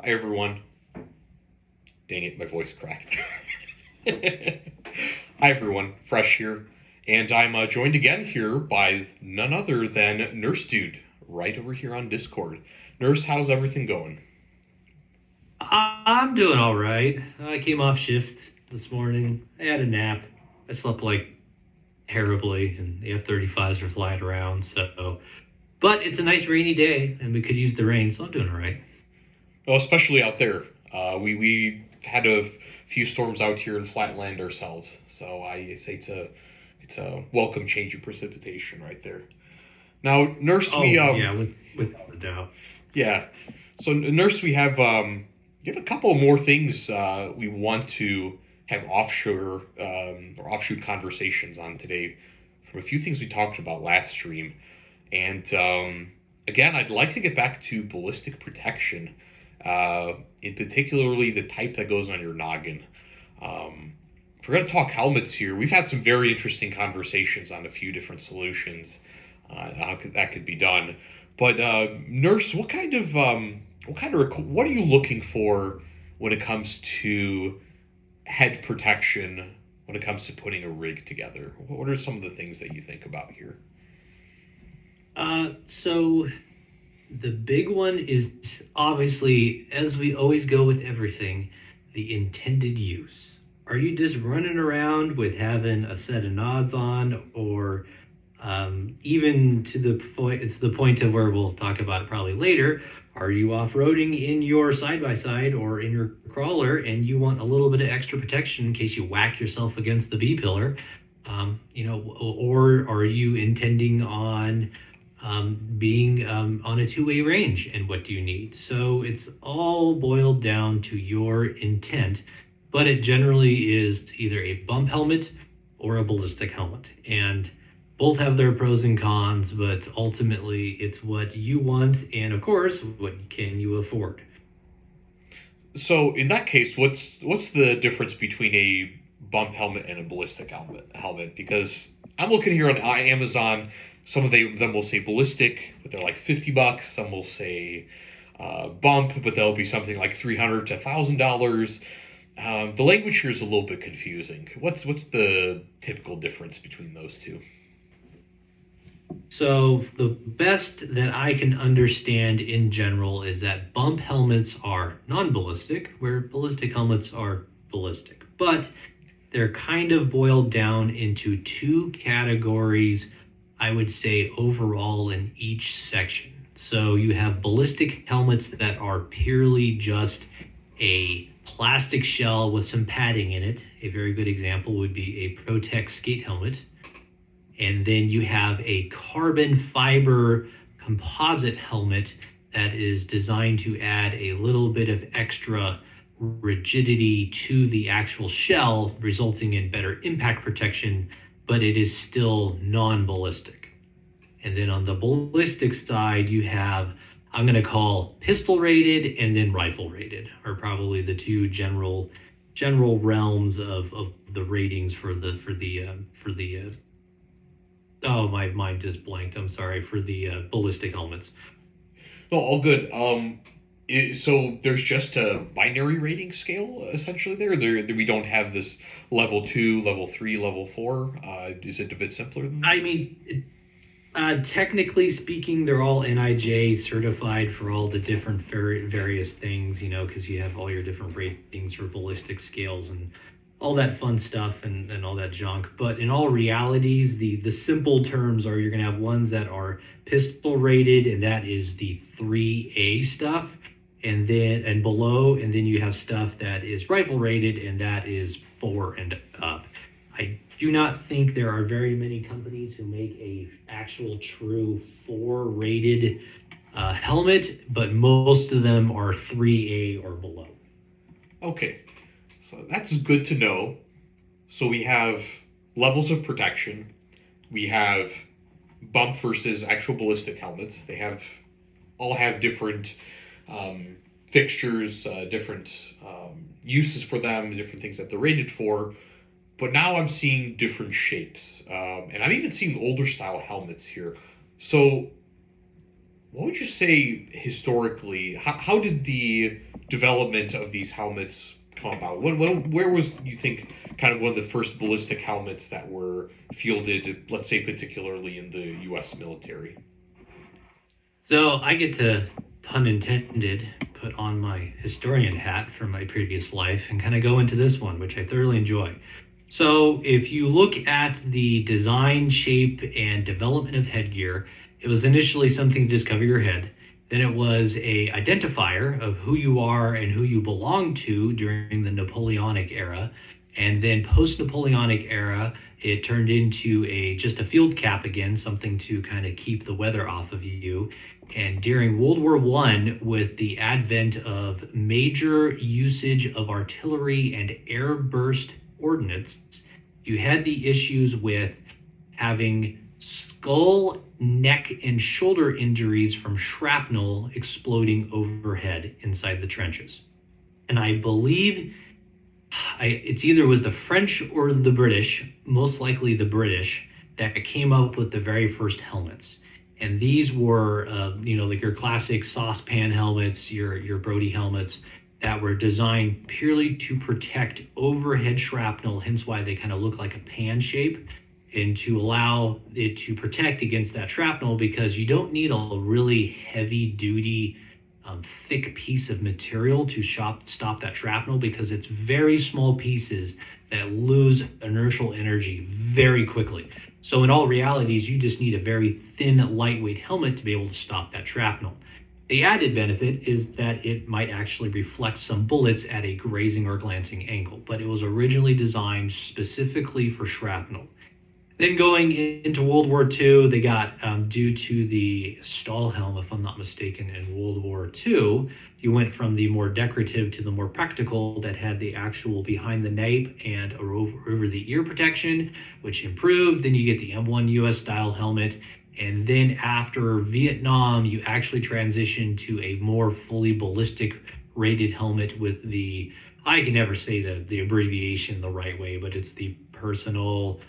Hi everyone. Dang it, my voice cracked. Hi everyone, Fresh here, and I'm joined again here by none other than NurseDude, right over here on Discord. Nurse, how's everything going? I'm doing all right. I came off shift this morning. I had a nap. I slept like terribly, and the F-35s are flying around. But it's a nice rainy day, and we could use the rain, so I'm doing all right. Well, especially out there. We had a few storms out here in Flatland ourselves, so I say it's a welcome change of precipitation right there. Now, Nurse, we Oh yeah, without a doubt. yeah. So, Nurse, we have a couple more things we want to have offshore or offshoot conversations on today from a few things we talked about last stream. And again, I'd like to get back to ballistic protection, in particularly the type that goes on your noggin. If we're going to talk helmets here, we've had some very interesting conversations on a few different solutions, that could be done. But Nurse, what are you looking for when it comes to head protection? When it comes to putting a rig together, what are some of the things that you think about here? So the big one is obviously, as we always go with everything, the intended use. Are you just running around with having a set of nods on, or even to the point of where we'll talk about it probably later? Are you off-roading in your side-by-side or in your crawler, and you want a little bit of extra protection in case you whack yourself against the B pillar? Or are you intending on being on a two-way range, and what do you need? So it's all boiled down to your intent, but it generally is either a bump helmet or a ballistic helmet, and both have their pros and cons, but ultimately it's what you want, and of course, what can you afford. So in that case, what's the difference between a bump helmet and a ballistic helmet? Because I'm looking here on Amazon. Them will say ballistic, but they're like $50. Some will say bump, but they'll be something like $300 to $1,000. The language here is a little bit confusing. What's the typical difference between those two? So the best that I can understand in general is that bump helmets are non-ballistic, where ballistic helmets are ballistic. But they're kind of boiled down into two categories, I would say, overall in each section. So you have ballistic helmets that are purely just a plastic shell with some padding in it. A very good example would be a Protect skate helmet. And then you have a carbon fiber composite helmet that is designed to add a little bit of extra rigidity to the actual shell, resulting in better impact protection, but it is still non-ballistic. And then on the ballistic side, you have, I'm going to call pistol rated and then rifle rated, are probably the two general realms of the ratings for the oh, my mind just blanked. I'm sorry, for the ballistic helmets. No, all good. So there's just a binary rating scale essentially there. We don't have this level two, level three, level four. Is it a bit simpler than that? I mean, technically speaking, they're all NIJ certified for all the different various things, because you have all your different ratings for ballistic scales and all that fun stuff and all that junk. But in all realities, the simple terms are, you're going to have ones that are pistol rated, and that is the 3A stuff, and below, and then you have stuff that is rifle rated, and that is 4 and up. I do not think there are very many companies who make a actual true 4 rated helmet, but most of them are 3A or below. Okay, so that's good to know. So we have levels of protection. We have bump versus actual ballistic helmets. All have different fixtures, different uses for them, different things that they're rated for. But now I'm seeing different shapes, and I'm even seeing older style helmets here. So What would you say historically? How did the development of these helmets come about? Where was you think kind of one of the first ballistic helmets that were fielded? Let's say particularly in the U.S. military. So I get to, pun intended, put on my historian hat from my previous life and kind of go into this one, which I thoroughly enjoy. So if you look at the design, shape, and development of headgear, it was initially something to just cover your head. Then it was a identifier of who you are and who you belong to during the Napoleonic era. And then post-Napoleonic era, it turned into a just a field cap again, something to kind of keep the weather off of you. And during World War One, with the advent of major usage of artillery and airburst ordnance, you had the issues with having skull, neck, and shoulder injuries from shrapnel exploding overhead inside the trenches. And I believe it's either was the French or the British, most likely the British, that came up with the very first helmets. And these were, like your classic saucepan helmets, your Brody helmets that were designed purely to protect overhead shrapnel, hence why they kind of look like a pan shape, and to allow it to protect against that shrapnel because you don't need a really heavy duty thick piece of material to stop that shrapnel because it's very small pieces that lose inertial energy very quickly. So in all realities, you just need a very thin, lightweight helmet to be able to stop that shrapnel. The added benefit is that it might actually reflect some bullets at a grazing or glancing angle, but it was originally designed specifically for shrapnel. Then going into World War II, they got, due to the Stahlhelm, if I'm not mistaken, in World War II, you went from the more decorative to the more practical that had the actual behind the nape and over the ear protection, which improved. Then you get the M1 US style helmet. And then after Vietnam, you actually transitioned to a more fully ballistic rated helmet with the, I can never say the abbreviation the right way, but it's the personal,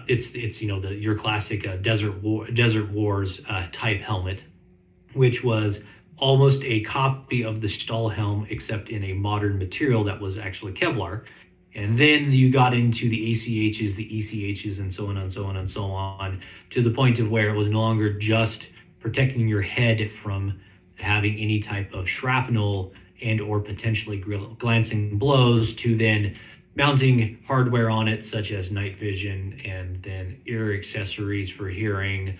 it's your classic Desert Wars type helmet, which was almost a copy of the Stahlhelm except in a modern material that was actually Kevlar. And then you got into the ACHs, the ECHs, and so on and so on and so on, to the point of where it was no longer just protecting your head from having any type of shrapnel and or potentially glancing blows, to then mounting hardware on it such as night vision and then ear accessories for hearing,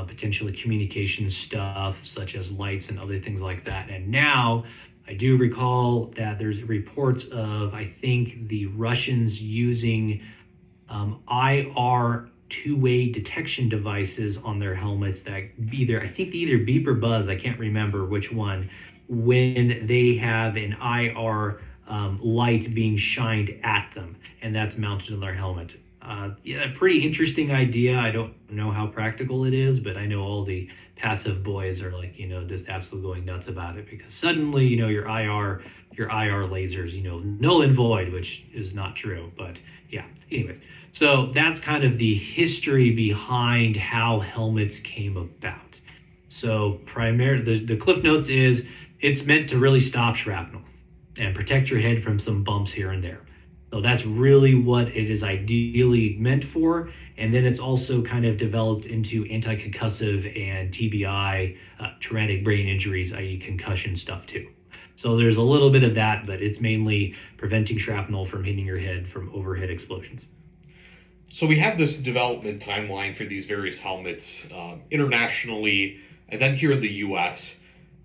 potentially communication stuff such as lights and other things like that. And now I do recall that there's reports of, I think, the Russians using IR two-way detection devices on their helmets that I think they either beep or buzz, I can't remember which one, when they have an IR light being shined at them, and that's mounted on their helmet. Yeah, pretty interesting idea. I don't know how practical it is, but I know all the passive boys are like, just absolutely going nuts about it because suddenly, your IR lasers, null and void, which is not true. But yeah, anyways. So that's kind of the history behind how helmets came about. So primarily, the Cliff Notes is it's meant to really stop shrapnel and protect your head from some bumps here and there. So that's really what it is ideally meant for. And then it's also kind of developed into anti-concussive and TBI, traumatic brain injuries, i.e. concussion stuff too. So there's a little bit of that, but it's mainly preventing shrapnel from hitting your head from overhead explosions. So we have this development timeline for these various helmets internationally, and then here in the U.S.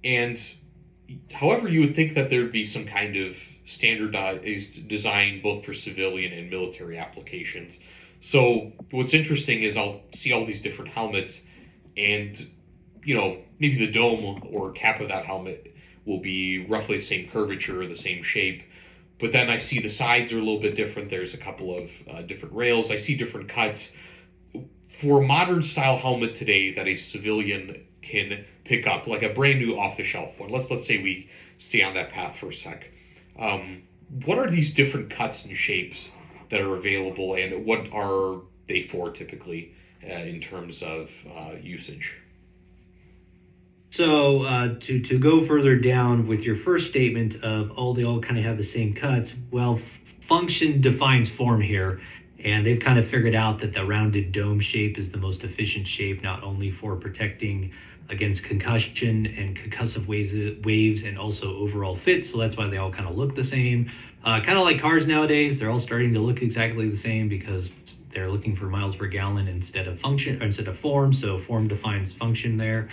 And however, you would think that there'd be some kind of standardized design both for civilian and military applications. So what's interesting is I'll see all these different helmets, and maybe the dome or cap of that helmet will be roughly the same curvature, the same shape. But then I see the sides are a little bit different. There's a couple of different rails. I see different cuts. For a modern style helmet today that a civilian can pick up, like a brand new off the shelf one. Let's say we stay on that path for a sec. What are these different cuts and shapes that are available, and what are they for typically in terms of usage? So to go further down with your first statement of, oh, they all kind of have the same cuts. Well, function defines form here, and they've kind of figured out that the rounded dome shape is the most efficient shape, not only for protecting against concussion and concussive waves and also overall fit. So that's why they all kind of look the same. Kind of like cars nowadays, they're all starting to look exactly the same because they're looking for miles per gallon instead of function or instead of form. So form defines function there,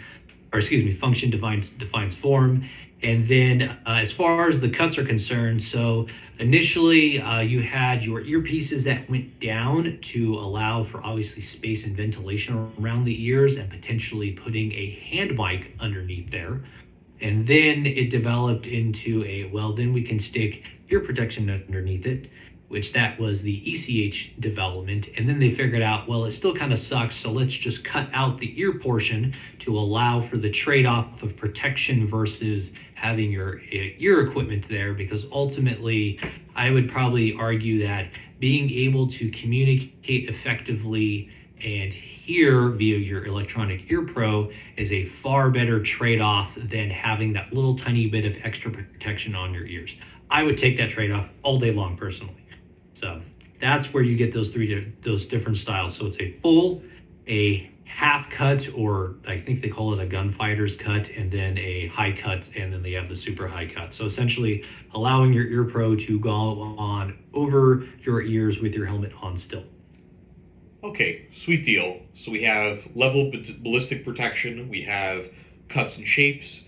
or excuse me, function defines form. And then as far as the cuts are concerned, so initially you had your earpieces that went down to allow for obviously space and ventilation around the ears and potentially putting a hand mic underneath there. And then it developed into a, well, then we can stick ear protection underneath it, which that was the ECH development. And then they figured out, well, it still kind of sucks, so let's just cut out the ear portion to allow for the trade-off of protection versus having your ear equipment there, because ultimately I would probably argue that being able to communicate effectively and hear via your electronic ear pro is a far better trade-off than having that little tiny bit of extra protection on your ears. I would take that trade-off all day long personally. So that's where you get those different styles. So it's a full, a half cut, or I think they call it a gunfighter's cut, and then a high cut, and then they have the super high cut. So essentially allowing your ear pro to go on over your ears with your helmet on still. Okay, sweet deal. So we have level ballistic protection, we have cuts and shapes.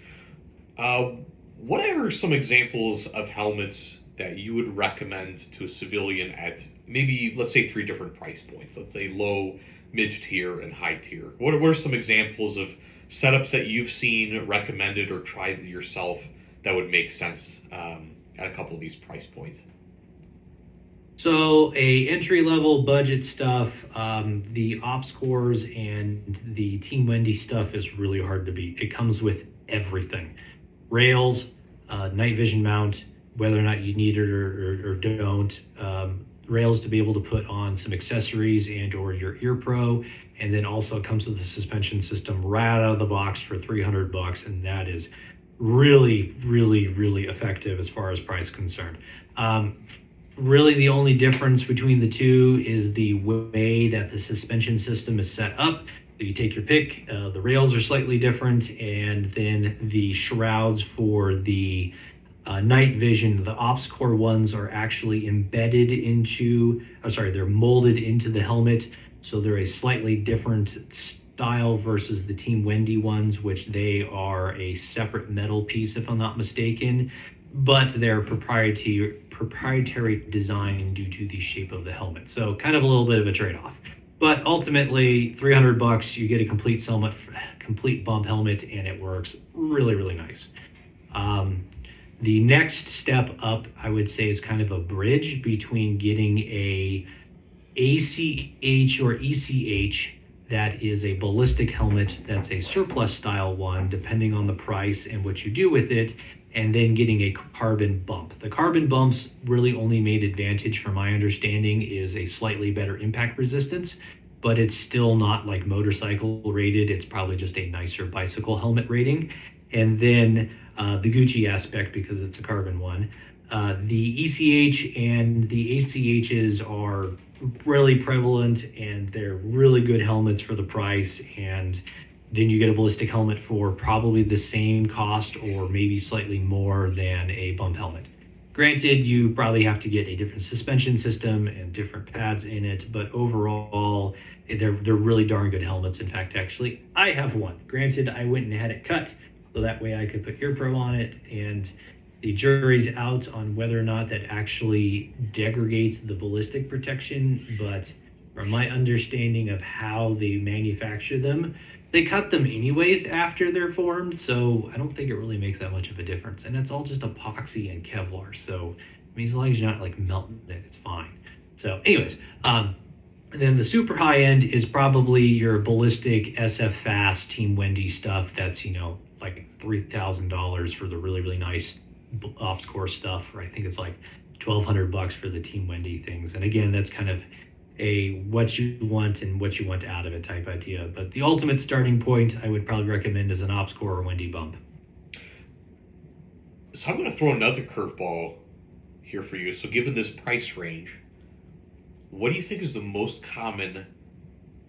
Uh, what are some examples of helmets that you would recommend to a civilian at maybe, let's say, three different price points? Let's say low, mid tier, and high tier. What are some examples of setups that you've seen, recommended, or tried yourself that would make sense at a couple of these price points? So a entry level budget stuff, the ops cores and the Team Wendy stuff is really hard to beat. It comes with everything: rails, night vision mount, whether or not you need it or don't, rails to be able to put on some accessories and or your ear pro, and then also comes with the suspension system right out of the box for $300, and that is really effective as far as price concerned. Really, the only difference between the two is the way that the suspension system is set up. You take your pick. The rails are slightly different, and then the shrouds for the night vision, the ops core ones are actually embedded into, they're molded into the helmet. So they're a slightly different style versus the Team Wendy ones, which they are a separate metal piece, if I'm not mistaken, but they're proprietary design due to the shape of the helmet. So kind of a little bit of a trade-off. But ultimately, $300, you get a complete bump helmet, and it works really nice. The next step up, I would say, is kind of a bridge between getting a ACH or ECH that is a ballistic helmet that's a surplus style one, depending on the price and what you do with it, and then getting a carbon bump. The carbon bumps really only made advantage, from my understanding, is a slightly better impact resistance, but it's still not like motorcycle rated. It's probably just a nicer bicycle helmet rating. And then the Gucci aspect, because it's a carbon one. The ECH and the ACHs are really prevalent, and they're really good helmets for the price. And then you get a ballistic helmet for probably the same cost or maybe slightly more than a bump helmet. Granted, you probably have to get a different suspension system and different pads in it, but overall, they're really darn good helmets. In fact, actually, I have one. Granted, I went and had it cut, so that way I could put ear pro on it, and the jury's out on whether or not that actually degrades the ballistic protection, but from my understanding of how they manufacture them, they cut them anyways after they're formed, so I don't think it really makes that much of a difference. And it's all just epoxy and Kevlar, so I mean, as long as you're not like melting it, it's fine. So anyways, and then the super high end is probably your ballistic SF Fast Team Wendy stuff. That's, like $3,000 for the really nice ops core stuff, or I think it's like $1,200 for the Team Wendy things. And again, that's kind of a what you want and what you want out of it type idea. But the ultimate starting point I would probably recommend is an OpsCore or Windy Bump. So I'm going to throw another curveball here for you. So given this price range, what do you think is the most common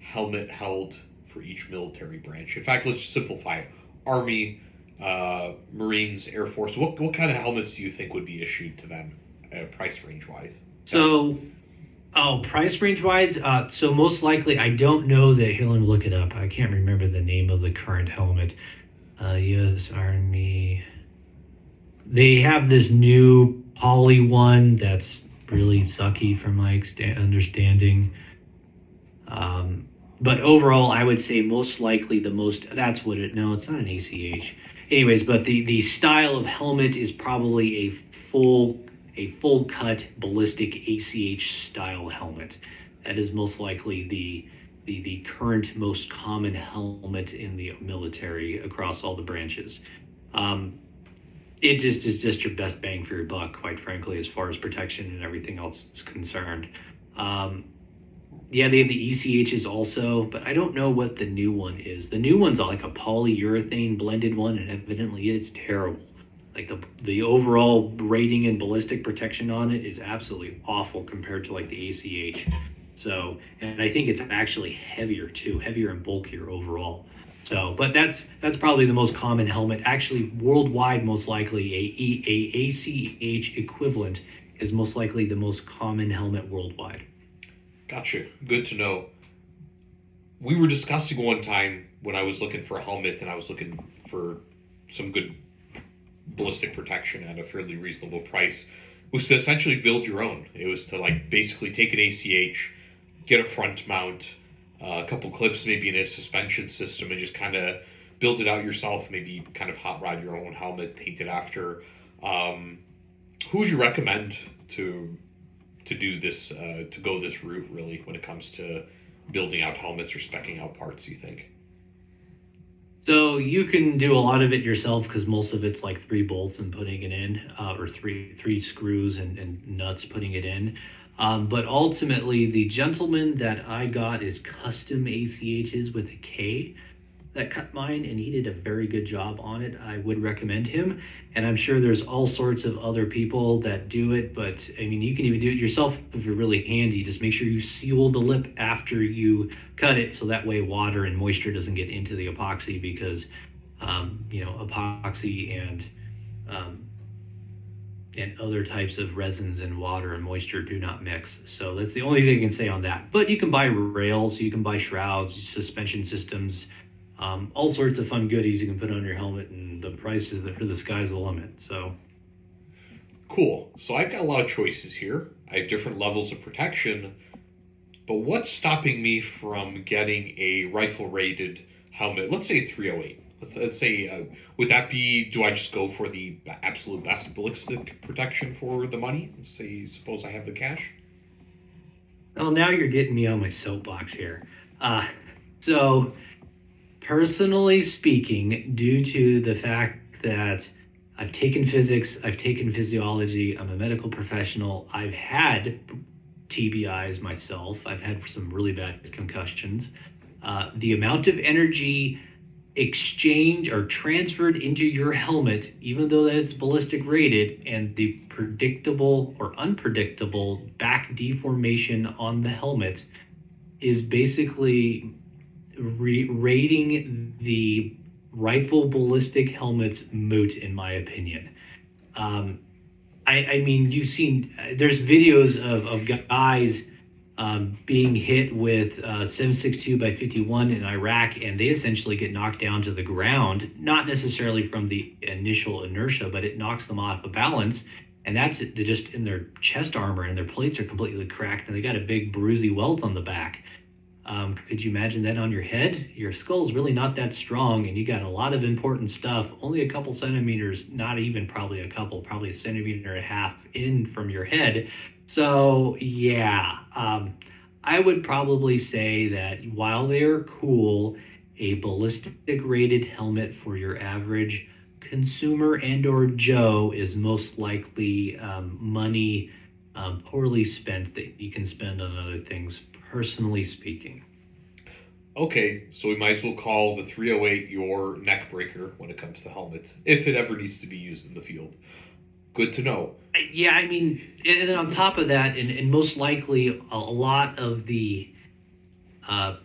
helmet held for each military branch? In fact, let's simplify it. Army, Marines, Air Force. What kind of helmets do you think would be issued to them, price range wise? So, oh, price range wise, so most likely, I don't know that. Here, let me look it up. I can't remember the name of the current helmet. U.S. Army. They have this new poly one that's really sucky from my understanding. But overall, I would say most likely the most, that's what it, no, it's not an ACH. Anyways, but the style of helmet is probably a full cut ballistic ACH style helmet. That is most likely the current most common helmet in the military across all the branches. It just is just your best bang for your buck, quite frankly, as far as protection and everything else is concerned. Yeah, they have the ECHs also, but I don't know what the new one is. The new one's like a polyurethane blended one, and evidently it's terrible. Like the overall rating and ballistic protection on it is absolutely awful compared to like the ACH. So, and I think it's actually heavier too, heavier and bulkier overall. So, but that's probably the most common helmet. Actually, worldwide, most likely a ACH equivalent is most likely the most common helmet worldwide. Gotcha. Good to know. We were discussing one time when I was looking for a helmet and I was looking for some good ballistic protection at a fairly reasonable price, was to essentially build your own. It was to like basically take an ACH, get a front mount, a couple clips maybe in a suspension system, and just kind of build it out yourself. Maybe kind of hot rod your own helmet, paint it after. Who would you recommend to do this, to go this route really when it comes to building out helmets or specing out parts, you think? So you can do a lot of it yourself because most of it's like three bolts and putting it in, or three screws and nuts putting it in. But ultimately, the gentleman that I got is Custom ACHs with a K that cut mine, and he did a very good job on it. I would recommend him, and I'm sure there's all sorts of other people that do it, but I mean, you can even do it yourself if you're really handy. Just make sure you seal the lip after you cut it, so that way water and moisture doesn't get into the epoxy, because epoxy and other types of resins and water and moisture do not mix. So that's the only thing I can say on that. But you can buy rails, you can buy shrouds, suspension systems, all sorts of fun goodies you can put on your helmet, and the price is for the sky's the limit. So cool. So I've got a lot of choices here. I have different levels of protection, but what's stopping me from getting a rifle rated helmet? Let's say 308. Let's say, would that be, do I just go for the absolute best ballistic protection for the money? Suppose I have the cash. well, now you're getting me on my soapbox here. So personally speaking, due to the fact that I've taken physics, I've taken physiology, I'm a medical professional, I've had TBIs myself, I've had some really bad concussions. The amount of energy exchange or transferred into your helmet, even though that it's ballistic rated, and the predictable or unpredictable back deformation on the helmet is basically rating the rifle ballistic helmets moot, in my opinion. I mean, you've seen, there's videos of guys being hit with 7.62 by 51 in Iraq, and they essentially get knocked down to the ground, not necessarily from the initial inertia, but it knocks them off of balance. And that's it, just in their chest armor, and their plates are completely cracked, and they got a big bruisey welt on the back. Could you imagine that on your head? Your skull's really not that strong, and you got a lot of important stuff, only a couple centimeters, not even probably a couple, probably a centimeter and a half in from your head. So yeah, I would probably say that while they are cool, a ballistic rated helmet for your average consumer and or Joe is most likely money poorly spent that you can spend on other things personally speaking. Okay, so we might as well call the 308 your neck breaker when it comes to helmets, if it ever needs to be used in the field. Good to know. Yeah, I mean, and then on top of that, and most likely a lot of the uh,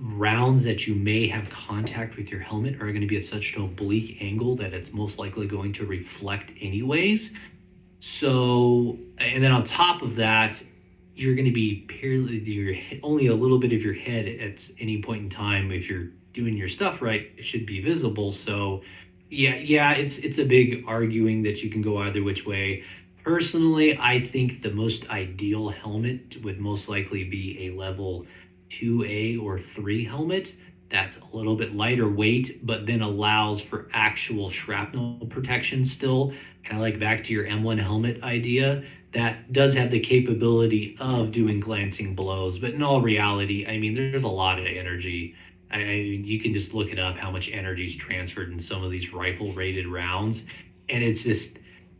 rounds that you may have contact with your helmet are going to be at such an oblique angle that it's most likely going to reflect anyways. So, and then on top of that, you're going to be only a little bit of your head at any point in time. If you're doing your stuff right, it should be visible. So, yeah, it's a big arguing that you can go either which way. Personally, I think the most ideal helmet would most likely be a level 2A or 3 helmet that's a little bit lighter weight, but then allows for actual shrapnel protection still. Kind of like back to your M1 helmet idea, that does have the capability of doing glancing blows. But in all reality, I mean, there's a lot of energy. You can just look it up how much energy is transferred in some of these rifle rated rounds. And it's just,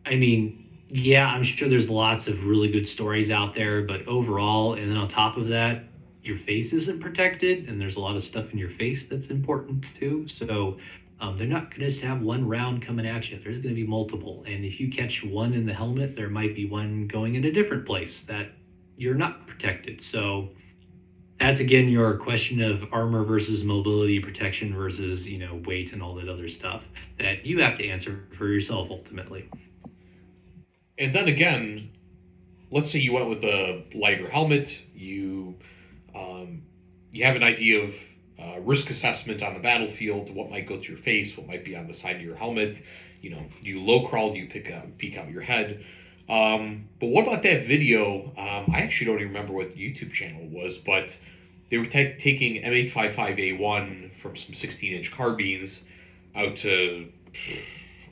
I mean, yeah, I'm sure there's lots of really good stories out there, but overall, and then on top of that, your face isn't protected, and there's a lot of stuff in your face that's important too. So they're not going to just have one round coming at you. There's going to be multiple, and if you catch one in the helmet, there might be one going in a different place that you're not protected. So that's again your question of armor versus mobility, protection versus weight and all that other stuff that you have to answer for yourself ultimately. And then again, let's say you went with a lighter helmet, you have an idea of risk assessment on the battlefield, what might go to your face, what might be on the side of your helmet. Do you low crawl, do you peek out your head? But what about that video? I actually don't even remember what YouTube channel it was, but they were taking M855A1 from some 16-inch carbines out to,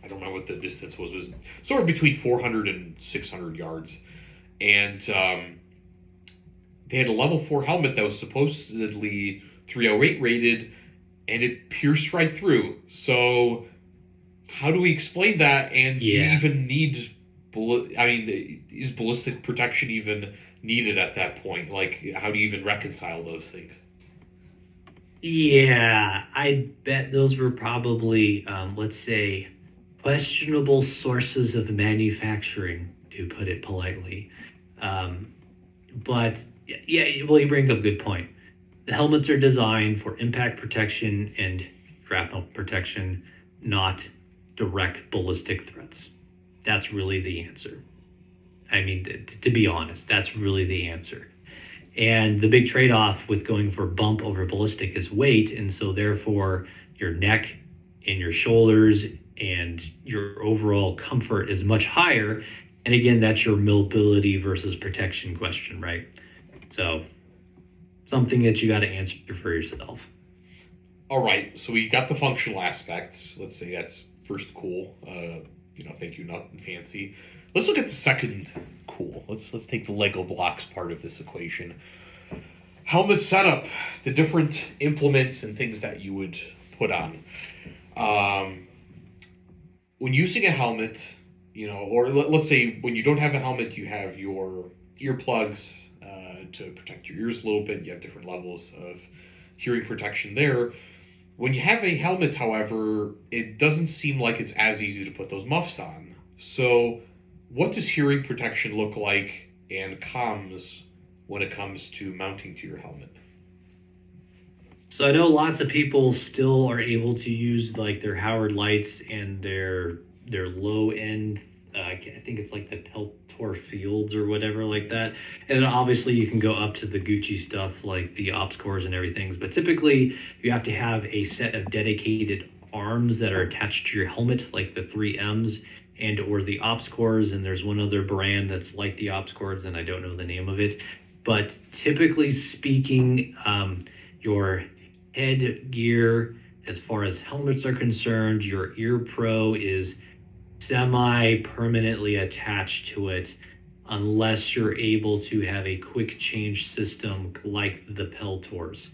I don't remember what the distance was. It was somewhere between 400 and 600 yards. And they had a level 4 helmet that was supposedly 308 rated, and it pierced right through. So how do we explain that? And do you even need is ballistic protection even needed at that point? Like, how do you even reconcile those things? Yeah, I bet those were probably, let's say, questionable sources of manufacturing, to put it politely. But yeah, well, you bring up a good point. The helmets are designed for impact protection and shrapnel protection, not direct ballistic threats. That's really the answer. I mean, to be honest, that's really the answer. And the big trade off with going for bump over ballistic is weight. And so, therefore, your neck and your shoulders and your overall comfort is much higher. And again, that's your mobility versus protection question, right? So, something that you got to answer for yourself. All right, so we got the functional aspects. Let's say that's first cool. Thank you, nothing fancy. Let's look at the second cool. Let's take the Lego blocks part of this equation. Helmet setup, the different implements and things that you would put on. When using a helmet, or let's say when you don't have a helmet, you have your earplugs to protect your ears a little bit. You have different levels of hearing protection there. When you have a helmet, however, it doesn't seem like it's as easy to put those muffs on. So what does hearing protection look like and comms when it comes to mounting to your helmet? So I know lots of people still are able to use like their Howard lights and their low end. I think it's like the Peltor Fields or whatever like that. And then obviously you can go up to the Gucci stuff like the ops cores and everything. But typically you have to have a set of dedicated arms that are attached to your helmet, like the 3Ms and or the ops cores. And there's one other brand that's like the ops cores, and I don't know the name of it. But typically speaking, your headgear, as far as helmets are concerned, your ear pro is semi-permanently attached to it unless you're able to have a quick change system like the Peltors.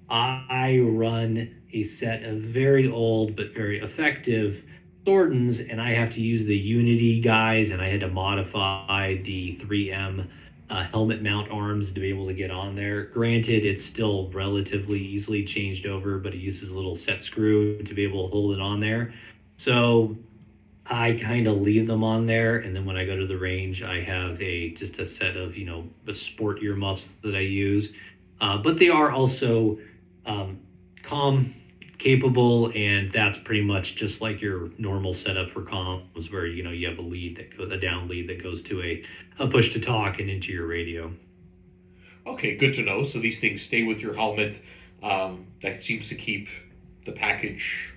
I run a set of very old but very effective Thorntons, and I have to use the Unity guys, and I had to modify the 3M helmet mount arms to be able to get on there. Granted, it's still relatively easily changed over, but it uses a little set screw to be able to hold it on there. So I kind of leave them on there, and then when I go to the range, I have a just a set of the sport earmuffs that I use. But they are also comm capable, and that's pretty much just like your normal setup for comms, where you have a lead that goes a down lead that goes to a push to talk and into your radio. Okay, good to know. So these things stay with your helmet. That seems to keep the package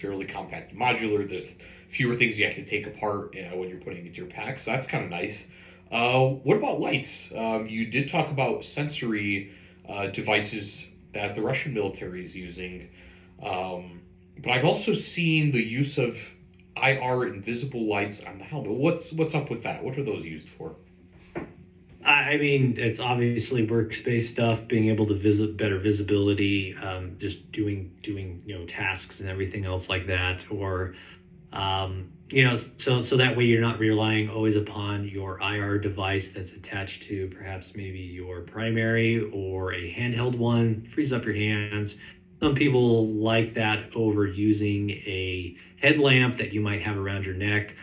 fairly compact and modular. There's fewer things you have to take apart when you're putting it into your pack, so that's kind of nice. What about lights? You did talk about sensory devices that the Russian military is using, but I've also seen the use of IR invisible lights on the helmet. What's up with that? What are those used for? I mean, it's obviously workspace stuff, being able to visit better visibility, just doing tasks and everything else like that, or so that way you're not relying always upon your IR device that's attached to perhaps maybe your primary or a handheld one. Frees up your hands. Some people like that over using a headlamp that you might have around your neck.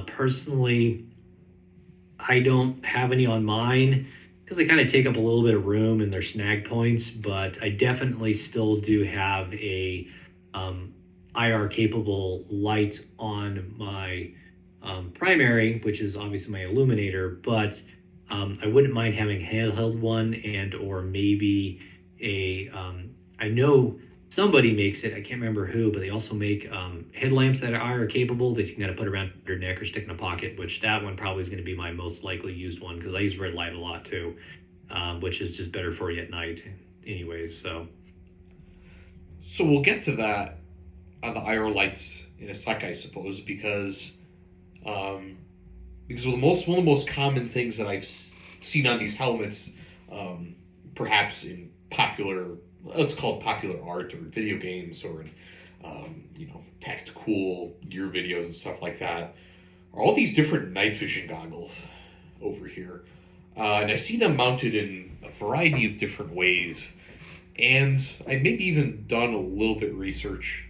Personally, I don't have any on mine because they kind of take up a little bit of room and they're snag points, but I definitely still do have a IR capable light on my primary, which is obviously my illuminator, but I wouldn't mind having a handheld one and or maybe I know somebody makes it, I can't remember who, but they also make headlamps that are capable that you can kind of put around your neck or stick in a pocket, which that one probably is going to be my most likely used one because I use red light a lot too, which is just better for you at night anyways. So we'll get to that on the IR lights in a sec, I suppose, um, because one of the most common things that I've seen on these helmets, perhaps in popular, let's call it popular art or video games or in tactical gear videos and stuff like that, are all these different night vision goggles over here, and I see them mounted in a variety of different ways. And I maybe even done a little bit of research,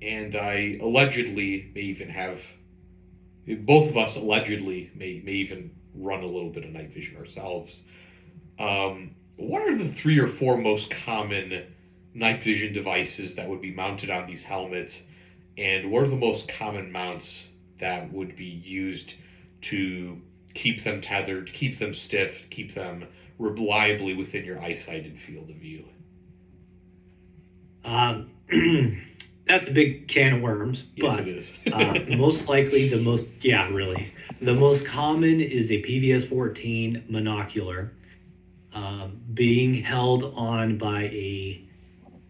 and I allegedly may even have, both of us allegedly may even run a little bit of night vision ourselves. What are the 3 or 4 most common night vision devices that would be mounted on these helmets, and what are the most common mounts that would be used to keep them tethered, keep them stiff, keep them reliably within your eyesight and field of view? Um, that's a big can of worms, Yes, but it is. most likely the most common is a PVS 14 monocular, being held on by a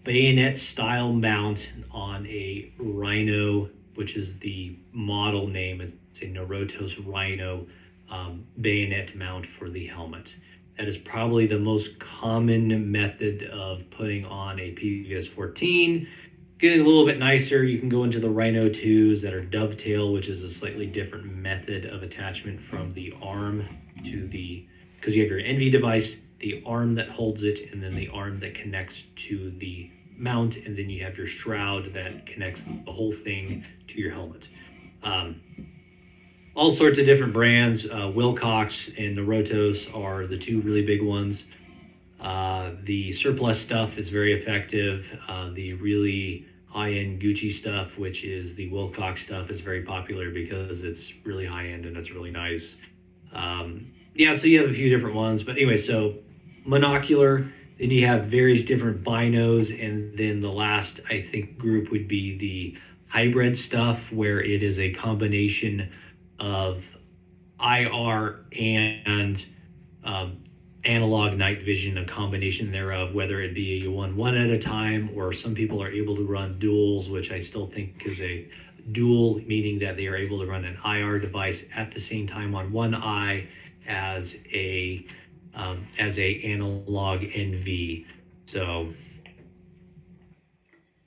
bayonet style mount on a Rhino, which is the model name. It's a Norotos Rhino bayonet mount for the helmet. That is probably the most common method of putting on a PVS 14. Getting a little bit nicer, you can go into the Rhino 2s that are dovetail, which is a slightly different method of attachment from the arm to because you have your NV device, the arm that holds it, and then the arm that connects to the mount, and then you have your shroud that connects the whole thing to your helmet. All sorts of different brands. Wilcox and Norotos are the 2 really big ones. The surplus stuff is very effective. The really high-end Gucci stuff, which is the Wilcox stuff, is very popular because it's really high-end and it's really nice. So you have a few different ones. But anyway, so monocular, then you have various different binos, and then the last, I think, group would be the hybrid stuff, where it is a combination of IR and analog night vision, a combination thereof, whether it be you run one at a time, or some people are able to run duals, which I still think is a dual, meaning that they are able to run an IR device at the same time on one eye as a analog NV. So,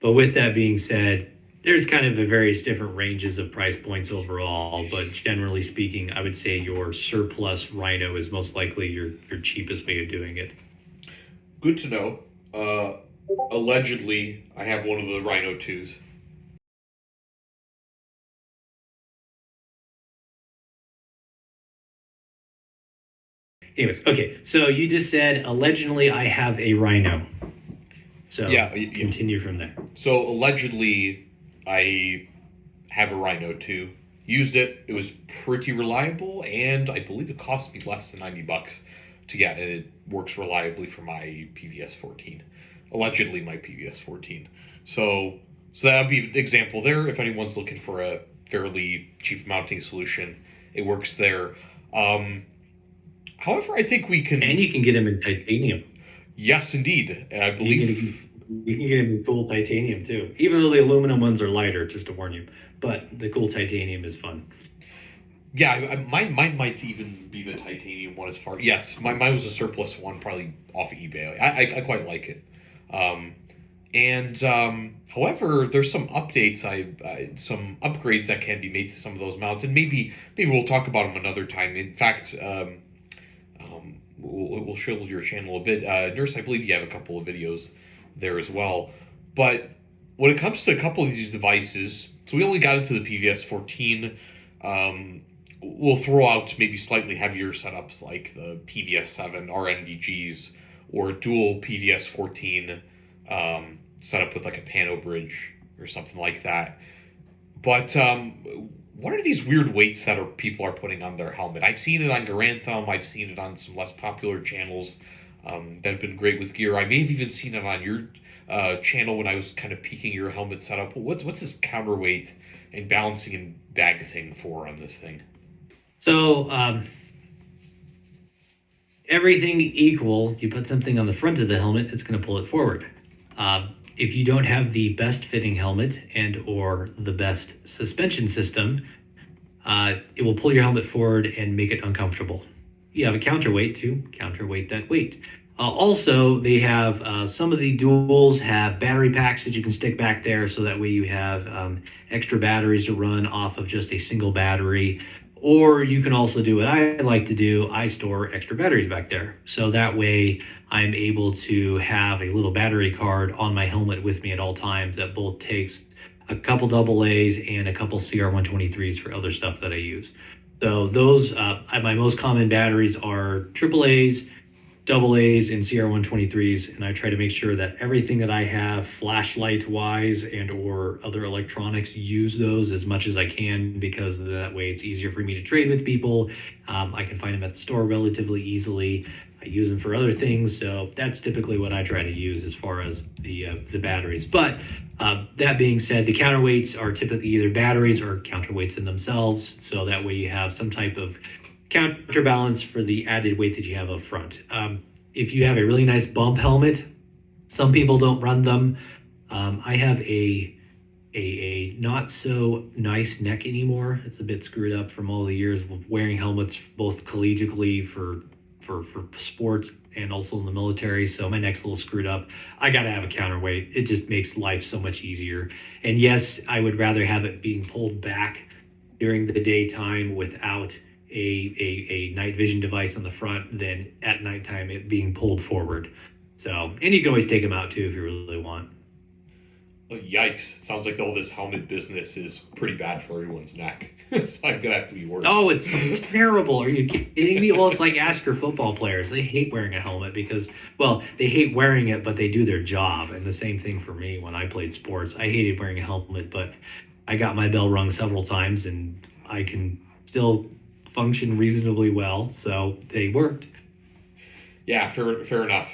but with that being said, There's kind of a various different ranges of price points overall, but generally speaking, I would say your surplus Rhino is most likely your cheapest way of doing it. Good to know. Uh, Allegedly, I have one of the Rhino 2s. Anyways, okay, so you just said allegedly I have a Rhino. So Yeah. continue from there. So allegedly, I have a Rhino 2. Used it. It was pretty reliable, and I believe it cost me less than $90 to get, and it works reliably for my PVS 14. Allegedly, my PVS 14. So that would be an example there. If anyone's looking for a fairly cheap mounting solution, it works there. Um, However, I think we can. And you can get them in titanium. Yes, indeed. I You believe. can get them in cool titanium too. Even though the aluminum ones are lighter, just to warn you. But the cool titanium is fun. Yeah, mine might even be the titanium one as far. Yes, mine was a surplus one, probably off of eBay. I quite like it. However, there's some updates, some upgrades that can be made to some of those mounts, and maybe we'll talk about them another time. In fact, we'll show your channel a bit. Nurse, I believe you have a couple of videos there as well. But when it comes to a couple of these devices, so we only got into the PVS 14. We'll throw out maybe slightly heavier setups like the PVS 7 RNVGs or dual PVS 14 setup with like a pano bridge or something like that. But what are these weird weights that people are putting on their helmet? I've seen it on Garantham. I've seen it on some less popular channels that have been great with gear. I may have even seen it on your channel when I was kind of peeking your helmet setup. What's this counterweight and balancing and bag thing for on this thing? So everything equal, you put something on the front of the helmet, it's going to pull it forward. If you don't have the best fitting helmet and or the best suspension system, it will pull your helmet forward and make it uncomfortable. You have a counterweight to counterweight that weight. Also, they have some of the duals have battery packs that you can stick back there, so that way you have extra batteries to run off of just a single battery. Or you can also do what I like to do. I store extra batteries back there. So that way I'm able to have a little battery card on my helmet with me at all times that both takes a couple AA's and a couple CR123s for other stuff that I use. So those, my most common batteries are AAA's, AA's, and CR123s, and I try to make sure that everything that I have flashlight wise and or other electronics use those as much as I can, because that way it's easier for me to trade with people. I can find them at the store relatively easily. I use them for other things, so that's typically what I try to use as far as the batteries. But that being said, the counterweights are typically either batteries or counterweights in themselves, so that way you have some type of counterbalance for the added weight that you have up front. If you have a really nice bump helmet, some people don't run them. I have a not so nice neck anymore. It's a bit screwed up from all the years of wearing helmets, both collegiately for sports and also in the military. So my neck's a little screwed up. I got to have a counterweight. It just makes life so much easier. And yes, I would rather have it being pulled back during the daytime without a night vision device on the front than at nighttime it being pulled forward. So, and you can always take them out too if you really want. Oh, yikes. Sounds like all this helmet business is pretty bad for everyone's neck. So I'm going to have to be worried. Oh, it's terrible. Are you kidding me? Well, it's like ask your football players. They hate wearing a helmet because, well, they hate wearing it, but they do their job. And the same thing for me when I played sports. I hated wearing a helmet, but I got my bell rung several times and I can still function reasonably well. So they worked. Yeah, fair enough.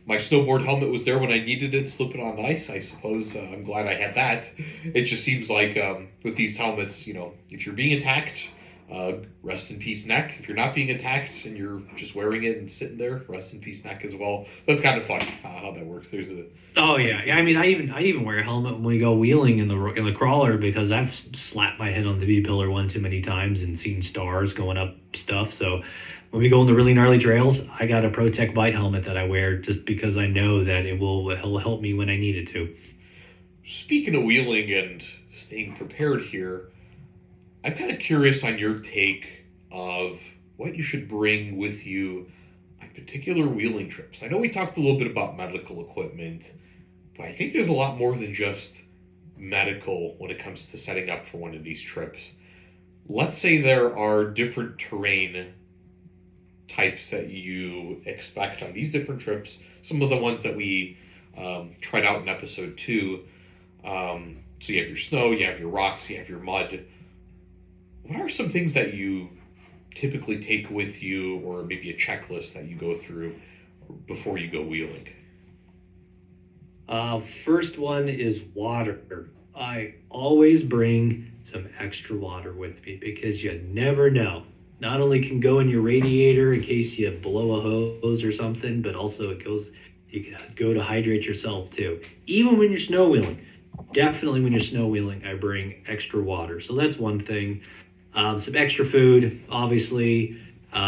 My snowboard helmet was there when I needed it, slipping on the ice. I suppose I'm glad I had that. It just seems like with these helmets, if you're being attacked, rest in peace neck. If you're not being attacked and you're just wearing it and sitting there, rest in peace neck as well. That's kind of fun how that works. There's a Oh yeah. I mean, I even wear a helmet when we go wheeling in the crawler because I've slapped my head on the B pillar one too many times and seen stars going up stuff. So when we go on the really gnarly trails, I got a ProTech bite helmet that I wear just because I know that it'll help me when I need it to. speaking of wheeling and staying prepared here, I'm kind of curious on your take of what you should bring with you on particular wheeling trips. I know we talked a little bit about medical equipment, but I think there's a lot more than just medical when it comes to setting up for one of these trips. Let's say there are different terrain types that you expect on these different trips. Some of the ones that we tried out in episode 2. So you have your snow, you have your rocks, you have your mud. What are some things that you typically take with you, or maybe a checklist that you go through before you go wheeling? First one is water. I always bring some extra water with me because you never know. Not only can go in your radiator in case you blow a hose or something, but also you can go to hydrate yourself too. Even when you're snow wheeling, definitely when you're snow wheeling, I bring extra water. So that's one thing. Some extra food, obviously,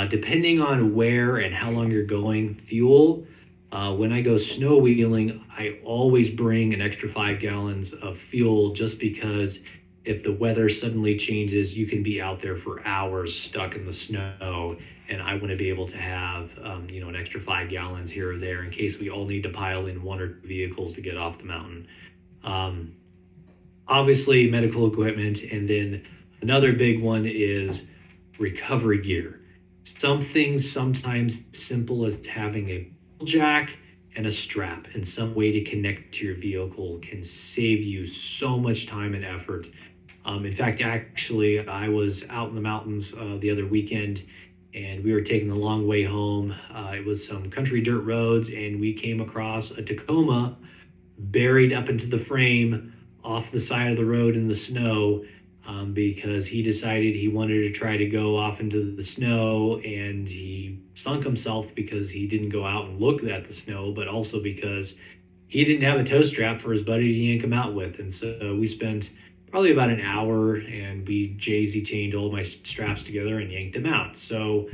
depending on where and how long you're going. Fuel. When I go snow wheeling, I always bring an extra 5 gallons of fuel just because if the weather suddenly changes, you can be out there for hours stuck in the snow. And I want to be able to have, an extra 5 gallons here or there in case we all need to pile in 1 or 2 vehicles to get off the mountain. Obviously, medical equipment. And then another big one is recovery gear. Something sometimes simple as having a jack and a strap and some way to connect to your vehicle can save you so much time and effort. In fact, actually, I was out in the mountains the other weekend and we were taking the long way home. It was some country dirt roads and we came across a Tacoma buried up into the frame off the side of the road in the snow. Because he decided he wanted to try to go off into the snow and he sunk himself because he didn't go out and look at the snow, but also because he didn't have a tow strap for his buddy to yank him out with. And so we spent probably about an hour and we Jay-Z chained all my straps together and yanked him out. So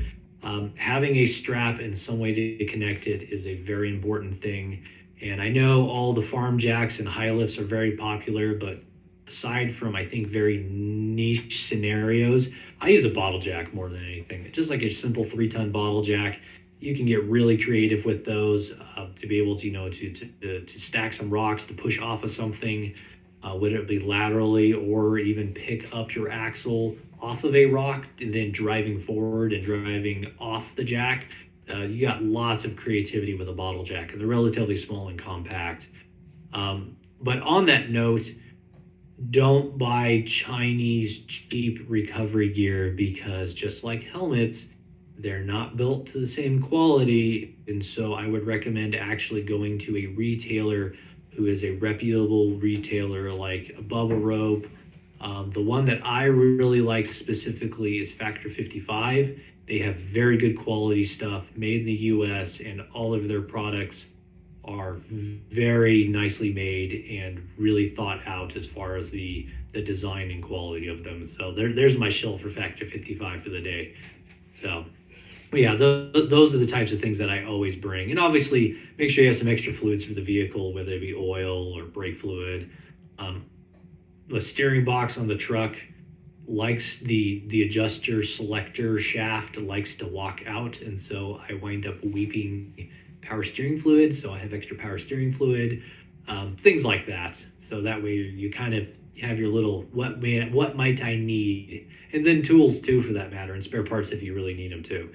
having a strap and some way to connect it is a very important thing. And I know all the farm jacks and high lifts are very popular, but aside from, I think, very niche scenarios, I use a bottle jack more than anything. Just like a simple 3-ton bottle jack, you can get really creative with those to be able to, to stack some rocks, to push off of something, whether it be laterally or even pick up your axle off of a rock and then driving forward and driving off the jack. You got lots of creativity with a bottle jack, and they're relatively small and compact. But on that note, don't buy Chinese cheap recovery gear because just like helmets, they're not built to the same quality. And so I would recommend actually going to a retailer who is a reputable retailer like a Bubba Rope. The one that I really like specifically is Factor 55. They have very good quality stuff made in the US, and all of their products are very nicely made and really thought out as far as the design and quality of them. So there's my shill for Factor 55 for the day. So, but yeah, those are the types of things that I always bring. And obviously, make sure you have some extra fluids for the vehicle, whether it be oil or brake fluid. The steering box on the truck likes the adjuster selector shaft likes to walk out, and so I wind up weeping power steering fluid, so I have extra power steering fluid, things like that. So that way you kind of have your little what might I need, and then tools too for that matter, and spare parts if you really need them too.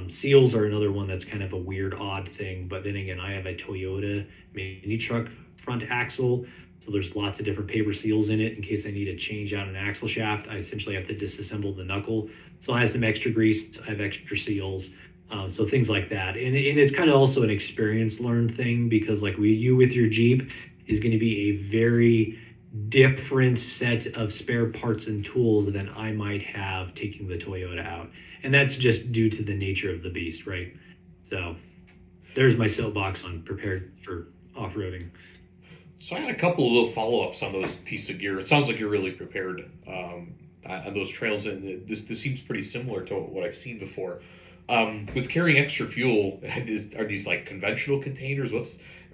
Seals are another one that's kind of a weird, odd thing, but then again, I have a Toyota mini truck front axle, so there's lots of different paper seals in it in case I need to change out an axle shaft. I essentially have to disassemble the knuckle, so I have some extra grease, I have extra seals. So things like that, and it's kind of also an experience learned thing because like you with your Jeep is going to be a very different set of spare parts and tools than I might have taking the Toyota out, and that's just due to the nature of the beast, right? So there's my soapbox on prepared for off-roading. So I had a couple of little follow-ups on those pieces of gear. It sounds like you're really prepared on those trails, and this seems pretty similar to what I've seen before. With carrying extra fuel, are these like conventional containers?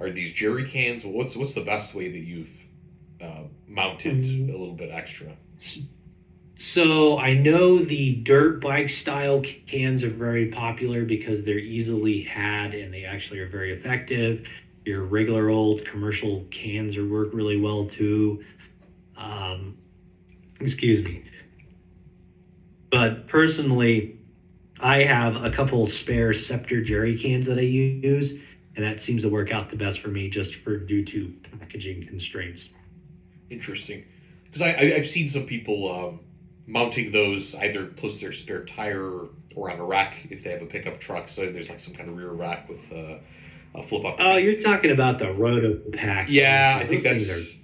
Are these jerry cans? What's the best way that you've mounted a little bit extra. So I know the dirt bike style cans are very popular because they're easily had and they actually are very effective. Your regular old commercial cans are work really well too. Um, excuse me. But personally, I have a couple spare Scepter jerry cans that I use, and that seems to work out the best for me just for due to packaging constraints. Interesting, because I've seen some people mounting those either close to their spare tire or on a rack if they have a pickup truck. So there's like some kind of rear rack with a flip up. Oh, you're talking about the Roto packs. Yeah, I think those that's things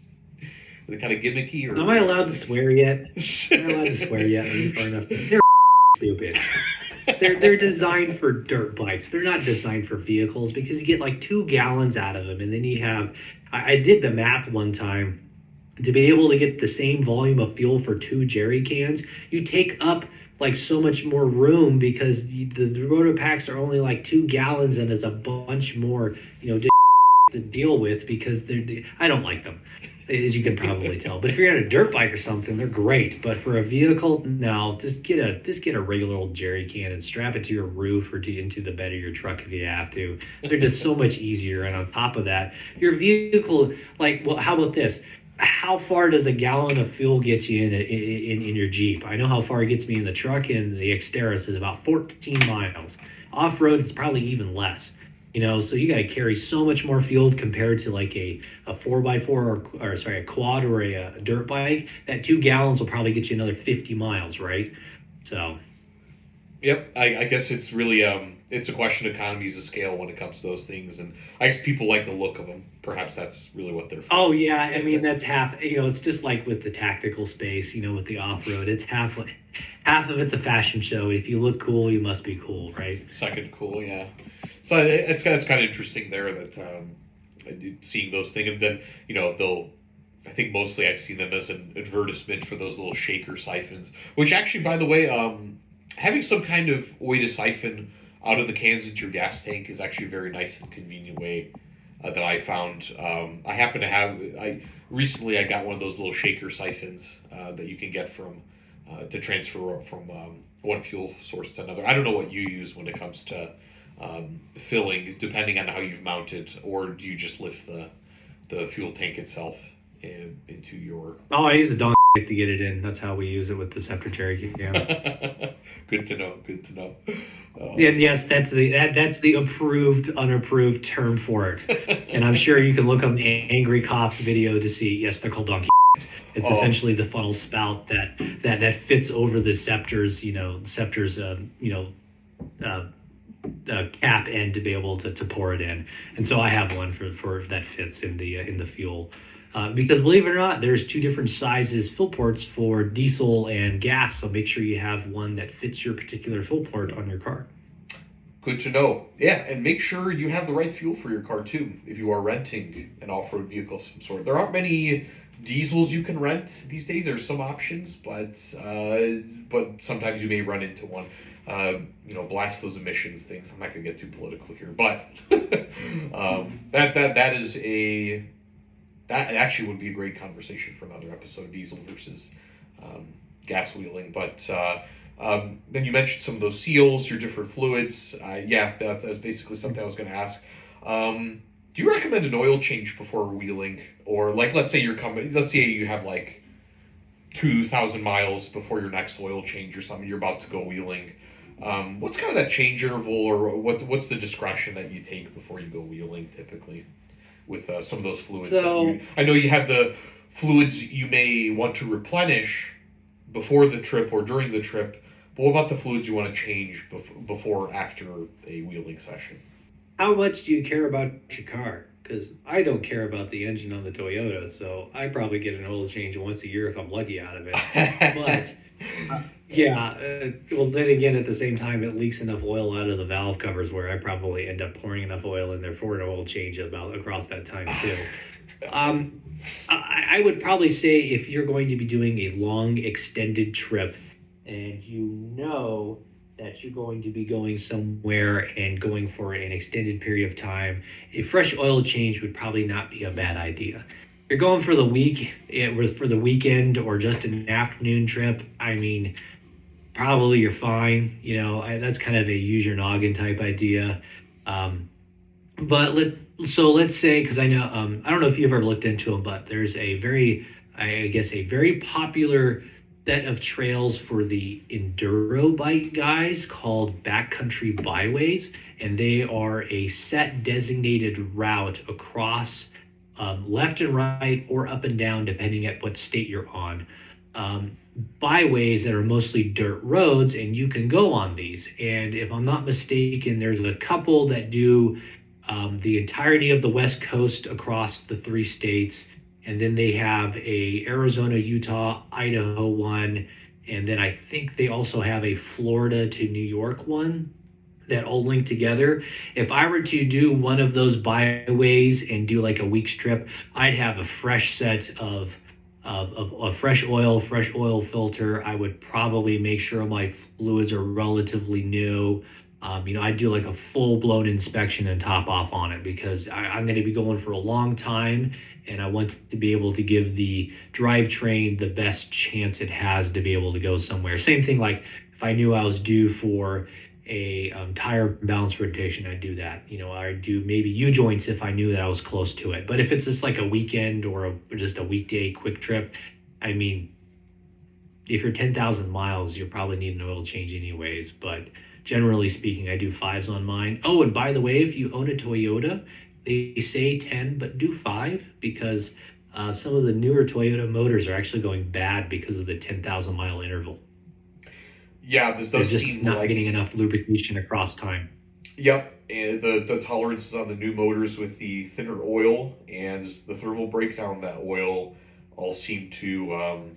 the kind of gimmicky. Or am I allowed to swear yet? Am I allowed to swear yet? Are you far enough? They're stupid. They're designed for dirt bikes. They're not designed for vehicles because you get like 2 gallons out of them, and then you have. I did the math one time. To be able to get the same volume of fuel for 2 jerry cans, you take up like so much more room because the rotor packs are only like 2 gallons and it's a bunch more, to deal with because I don't like them, as you can probably tell. But if you're on a dirt bike or something, they're great. But for a vehicle, no, just get a regular old jerry can and strap it to your roof or into the bed of your truck if you have to. They're just so much easier. And on top of that, your vehicle, like, well, how about this? How far does a gallon of fuel get you in your Jeep? I know how far it gets me in the truck, and the Xteris is about 14 miles. Off road, it's probably even less. So you got to carry so much more fuel compared to like a 4x4 or sorry, a quad or a dirt bike. That 2 gallons will probably get you another 50 miles, right? So. Yep, I guess it's really it's a question of economies of scale when it comes to those things, and I guess people like the look of them. Perhaps that's really what they're for. Oh yeah, I mean that's half. It's just like with the tactical space. With the off road, it's half of it's a fashion show. If you look cool, you must be cool, right? Second cool, yeah. So it's kind of interesting there that seeing those things, and then they'll. I think mostly I've seen them as an advertisement for those little shaker siphons, which actually, by the way, having some kind of way to siphon out of the cans into your gas tank is actually a very nice and convenient way that I found. I happen to have. Recently I got one of those little shaker siphons that you can get from to transfer from one fuel source to another. I don't know what you use when it comes to filling, depending on how you've mounted, or do you just lift the fuel tank itself into your? Oh, I use a donkey to get it in. That's how we use it with the Scepter cherry cans. Good to know. Good to know. Yeah, yes, that's the approved, unapproved term for it. And I'm sure you can look up the Angry Cops video to see. Yes, they're called donkey. It's essentially the funnel spout that fits over the Scepter's, cap end to be able to pour it in. And so I have one for that fits in the fuel. Because believe it or not, there's 2 different sizes fill ports for diesel and gas. So make sure you have one that fits your particular fill port on your car. Good to know. Yeah, and make sure you have the right fuel for your car too. If you are renting an off-road vehicle of some sort, there aren't many diesels you can rent these days. There's some options, but sometimes you may run into one. Blast those emissions things. I'm not going to get too political here, but that is a. That actually would be a great conversation for another episode, diesel versus gas wheeling. But then you mentioned some of those seals, your different fluids. That's basically something I was going to ask. Do you recommend an oil change before wheeling? Or like, let's say you have like 2,000 miles before your next oil change or something, you're about to go wheeling. What's kind of that change interval, or what's the discretion that you take before you go wheeling typically? With some of those fluids. So, I know you have the fluids you may want to replenish before the trip or during the trip, but what about the fluids you want to change before or after a wheeling session? how much do you care about your car? Because I don't care about the engine on the Toyota, so I probably get an oil change once a year if I'm lucky out of it. But well, then again, at the same time, it leaks enough oil out of the valve covers where I probably end up pouring enough oil in there for an oil change about across that time too. I would probably say if you're going to be doing a long extended trip and that you're going to be going somewhere and going for an extended period of time, a fresh oil change would probably not be a bad idea. you're going for the week, for the weekend or just an afternoon trip, I mean, probably you're fine. That's kind of a use your noggin type idea. Um, but let's say, because I know, I don't know if you've ever looked into them, but there's a very, I guess, a very popular set of trails for the enduro bike guys called backcountry byways, and they are a set designated route across, left and right or up and down depending at what state you're on. Um, Byways that are mostly dirt roads, and you can go on these. And if I'm not mistaken, there's a couple that do the entirety of the West Coast across the three states, and then they have a Arizona, Utah, Idaho one, and then I think they also have a Florida to New York one that all link together. If I were to do one of those byways and do like a week's trip, I'd have a fresh set of fresh oil filter. I would probably make sure my fluids are relatively new. I do like a full blown inspection and top off on it because I'm going to be going for a long time, and I want to be able to give the drivetrain the best chance it has to be able to go somewhere. Same thing like if I knew I was due for a tire balance rotation, I'd do that. I'd do maybe U joints if I knew that I was close to it. But if it's just like a weekend or just a weekday quick trip, I mean, if you're 10,000 miles, you'll probably need an oil change anyways. But generally speaking, I do fives on mine. Oh, and by the way, if you own a Toyota, they say 10, but do five because some of the newer Toyota motors are actually going bad because of the 10,000 mile interval. Yeah, this They're does just seem not like. getting enough lubrication across time. Yep, and the tolerances on the new motors with the thinner oil and the thermal breakdown of that oil all seem to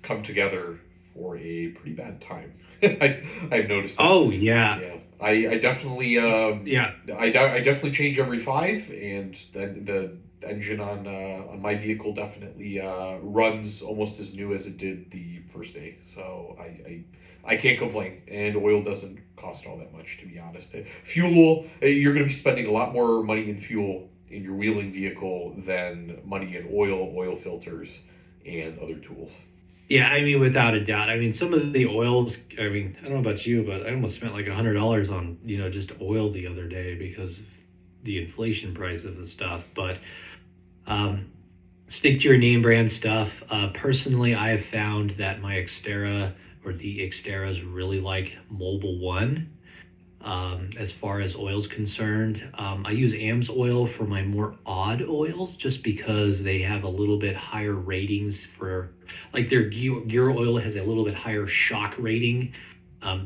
come together for a pretty bad time. I've noticed that. Oh yeah, Yeah, I definitely yeah. I definitely change every five, and then the engine on my vehicle definitely runs almost as new as it did the first day. So I can't complain, and oil doesn't cost all that much, to be honest. Fuel, you're going to be spending a lot more money in fuel in your wheeling vehicle than money in oil filters, and other tools. Yeah, I mean, without a doubt. I mean, some of the oils. I mean, I don't know about you, but I almost spent like $100 on just oil the other day because of the inflation price of the stuff. But um, stick to your name brand stuff. Personally, I have found that my Xterra or the Xterras really like Mobile One. As far as oil's concerned, I use AMS oil for my more odd oils just because they have a little bit higher ratings for, like their gear oil has a little bit higher shock rating.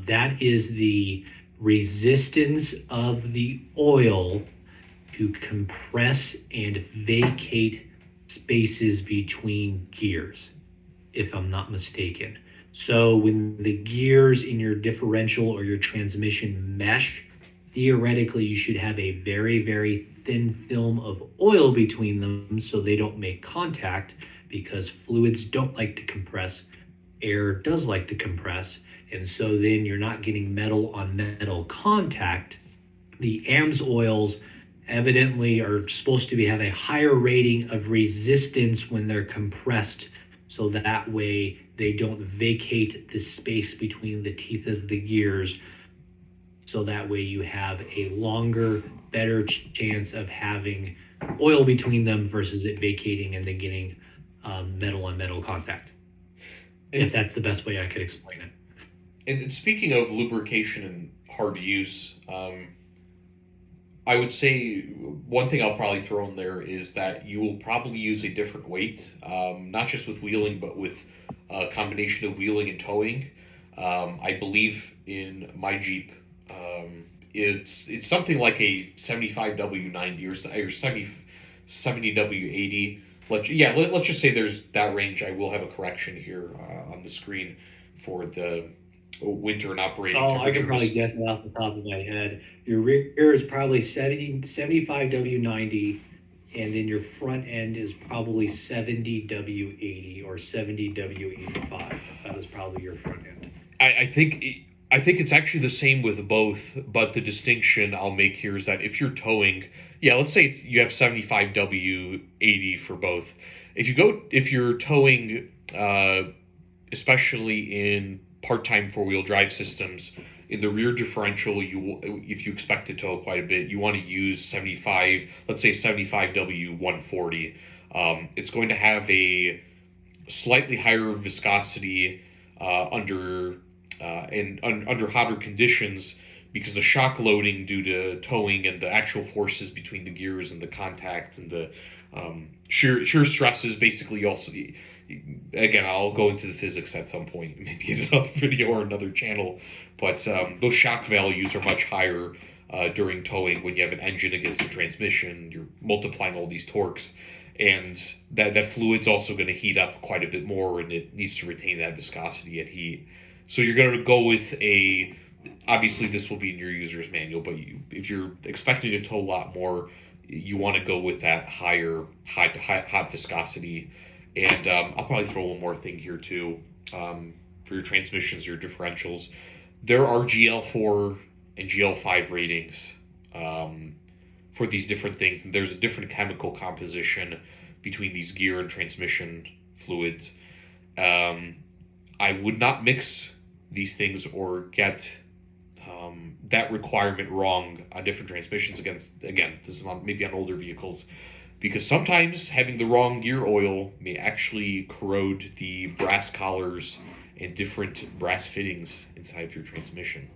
That is the resistance of the oil to compress and vacate spaces between gears, if I'm not mistaken. So when the gears in your differential or your transmission mesh, theoretically you should have a very, very thin film of oil between them so they don't make contact because fluids don't like to compress, air does like to compress, and so then you're not getting metal on metal contact. The AMS oils evidently are supposed to have a higher rating of resistance when they're compressed so that way they don't vacate the space between the teeth of the gears, so that way you have a longer, better chance of having oil between them versus it vacating and then getting metal on metal contact, if that's the best way I could explain it. And speaking of lubrication and hard use, I would say one thing I'll probably throw in there is that you will probably use a different weight, not just with wheeling, but with a combination of wheeling and towing. I believe in my Jeep, it's something like a 75W90 or 70W80. Let's just say there's that range. I will have a correction here on the screen for the winter and operating Oh, I could probably temperatures. guess it off the top of my head. Your rear is probably 75W90, and then your front end is probably 70W80 or 70W85. That is probably your front end. I think it's actually the same with both, but the distinction I'll make here is that if you're towing, yeah, let's say you have 75W80 for both. if you're towing, especially in part-time four-wheel drive systems, in the rear differential, if you expect to tow quite a bit, you want to use 75, let's say 75W140. It's going to have a slightly higher viscosity under hotter conditions, because the shock loading due to towing and the actual forces between the gears and the contacts and the shear stresses, basically. Also, again, I'll go into the physics at some point, maybe in another video or another channel, but those shock values are much higher during towing. When you have an engine against a transmission, you're multiplying all these torques, and that fluid's also going to heat up quite a bit more, and it needs to retain that viscosity at heat. So you're going to go with obviously this will be in your user's manual, but if you're expecting to tow a lot more, you want to go with that hot viscosity. And I'll probably throw one more thing here too. For your transmissions, your differentials, there are GL4 and GL5 ratings for these different things, and there's a different chemical composition between these gear and transmission fluids. I would not mix these things or get that requirement wrong on different transmissions. Again, this is maybe on older vehicles, because sometimes having the wrong gear oil may actually corrode the brass collars and different brass fittings inside of your transmission.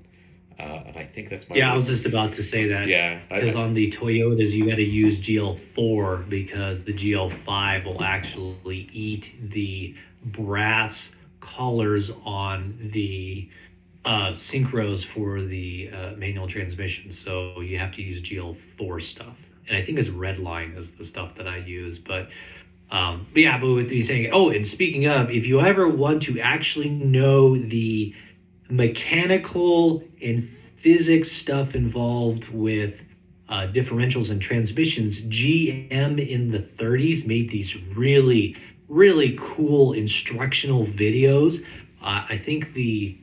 And I think that's my... Yeah, I was just about to say that. Yeah. Because on the Toyotas, you got to use GL4, because the GL5 will actually eat the brass collars on the synchros for the manual transmission. So you have to use GL4 stuff. And I think it's Redline is the stuff that I use. But with you saying, and speaking of, if you ever want to actually know the mechanical and physics stuff involved with differentials and transmissions, GM in the 30s made these really, really cool instructional videos. I think the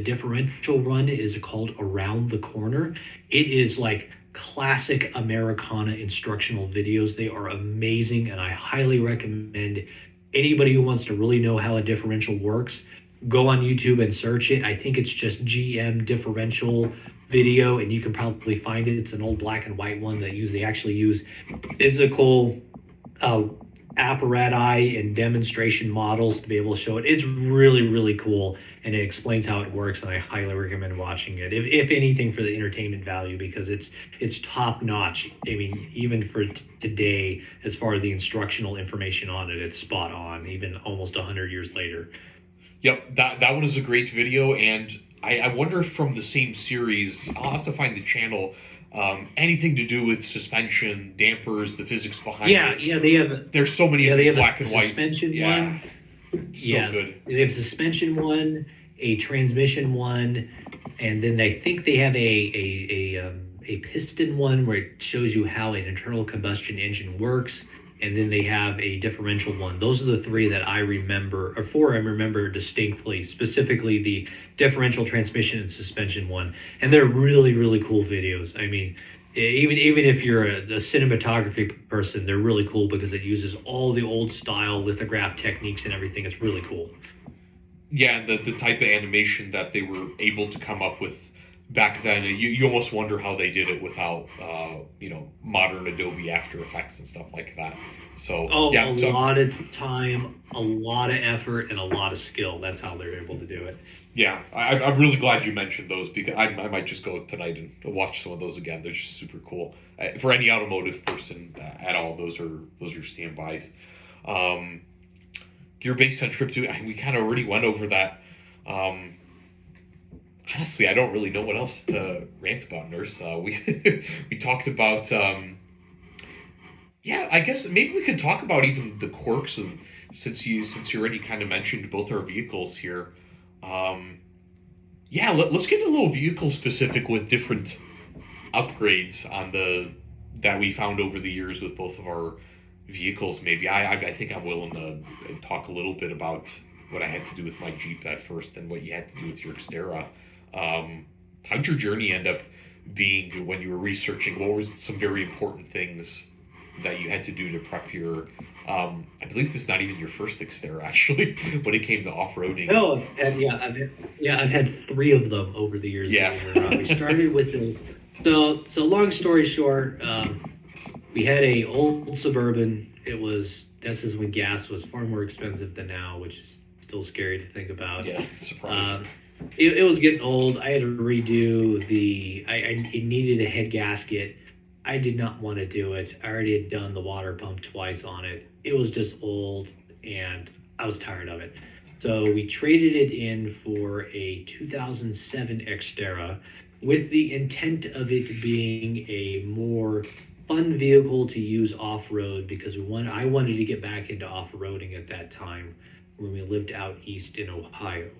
differential run is called Around the Corner. It is like classic Americana instructional videos. They are amazing, and I highly recommend anybody who wants to really know how a differential works, go on YouTube and search it. I think it's just GM differential video, and you can probably find it. It's an old black and white one that they actually use physical apparatus and demonstration models to be able to show it. It's really, really cool, and it explains how it works, and I highly recommend watching it, if anything, for the entertainment value, because it's top notch. I mean, even for today, as far as the instructional information on it, it's spot on, even almost 100 years later. Yep, that one is a great video, and I wonder if from the same series, I'll have to find the channel, anything to do with suspension, dampers, the physics behind it. Yeah, they have. There's so many of these black and white. Suspension one. So good. They have a suspension one, a transmission one, and then I think they have a piston one where it shows you how an internal combustion engine works. And then they have a differential one. Those are the three that I remember, or four I remember distinctly, specifically the differential, transmission, and suspension one. And they're really, really cool videos. I mean, even if you're a cinematography person, they're really cool because it uses all the old style lithograph techniques and everything. It's really cool. Yeah, the type of animation that they were able to come up with back then, you almost wonder how they did it without modern Adobe After Effects and stuff like that. So a lot of time, a lot of effort, and a lot of skill. That's how they're able to do it. Yeah, I'm really glad you mentioned those, because I might just go tonight and watch some of those again. They're just super cool. For any automotive person at all, those are standbys. Gear-based on trip 2, we kind of already went over that. Honestly, I don't really know what else to rant about, Nurse. We talked about, I guess maybe we could talk about even the quirks, and since you already kind of mentioned both our vehicles here. Let's get a little vehicle specific with different upgrades that we found over the years with both of our vehicles. Maybe I think I'm willing to talk a little bit about what I had to do with my Jeep at first and what you had to do with your Xterra. How'd your journey end up being when you were researching? What were some very important things that you had to do to prep your. I believe this is not even your first Xterra actually. When it came to off roading. No, I've had three of them over the years. Yeah. Believe it or not. We started with the so long story short, we had a old Suburban. This is when gas was far more expensive than now, which is still scary to think about. Yeah, surprising. It was getting old. I had to redo it needed a head gasket. I did not want to do it. I already had done the water pump twice on it. It was just old, and I was tired of it. So we traded it in for a 2007 Xterra with the intent of it being a more fun vehicle to use off-road because I wanted to get back into off-roading at that time when we lived out east in Ohio.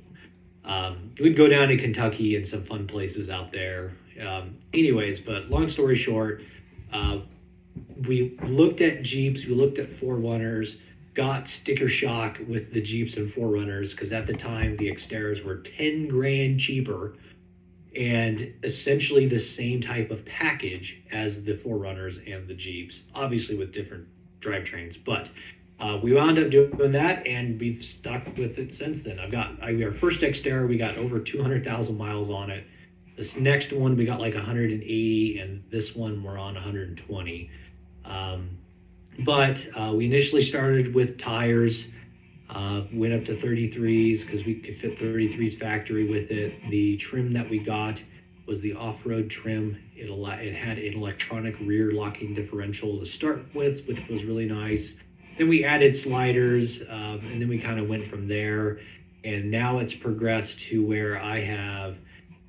We'd go down to Kentucky and some fun places out there. Anyways, but long story short, we looked at Jeeps, we looked at 4Runners, got sticker shock with the Jeeps and 4Runners because at the time the Xterras were 10 grand cheaper and essentially the same type of package as the 4Runners and the Jeeps, obviously with different drivetrains. But we wound up doing that, and we've stuck with it since then. Our first Xterra, we got over 200,000 miles on it. This next one, we got like 180, and this one we're on 120. But we initially started with tires, went up to 33s because we could fit 33s factory with it. The trim that we got was the off-road trim. It had an electronic rear locking differential to start with, which was really nice. Then we added sliders, and then we kind of went from there. And now it's progressed to where I have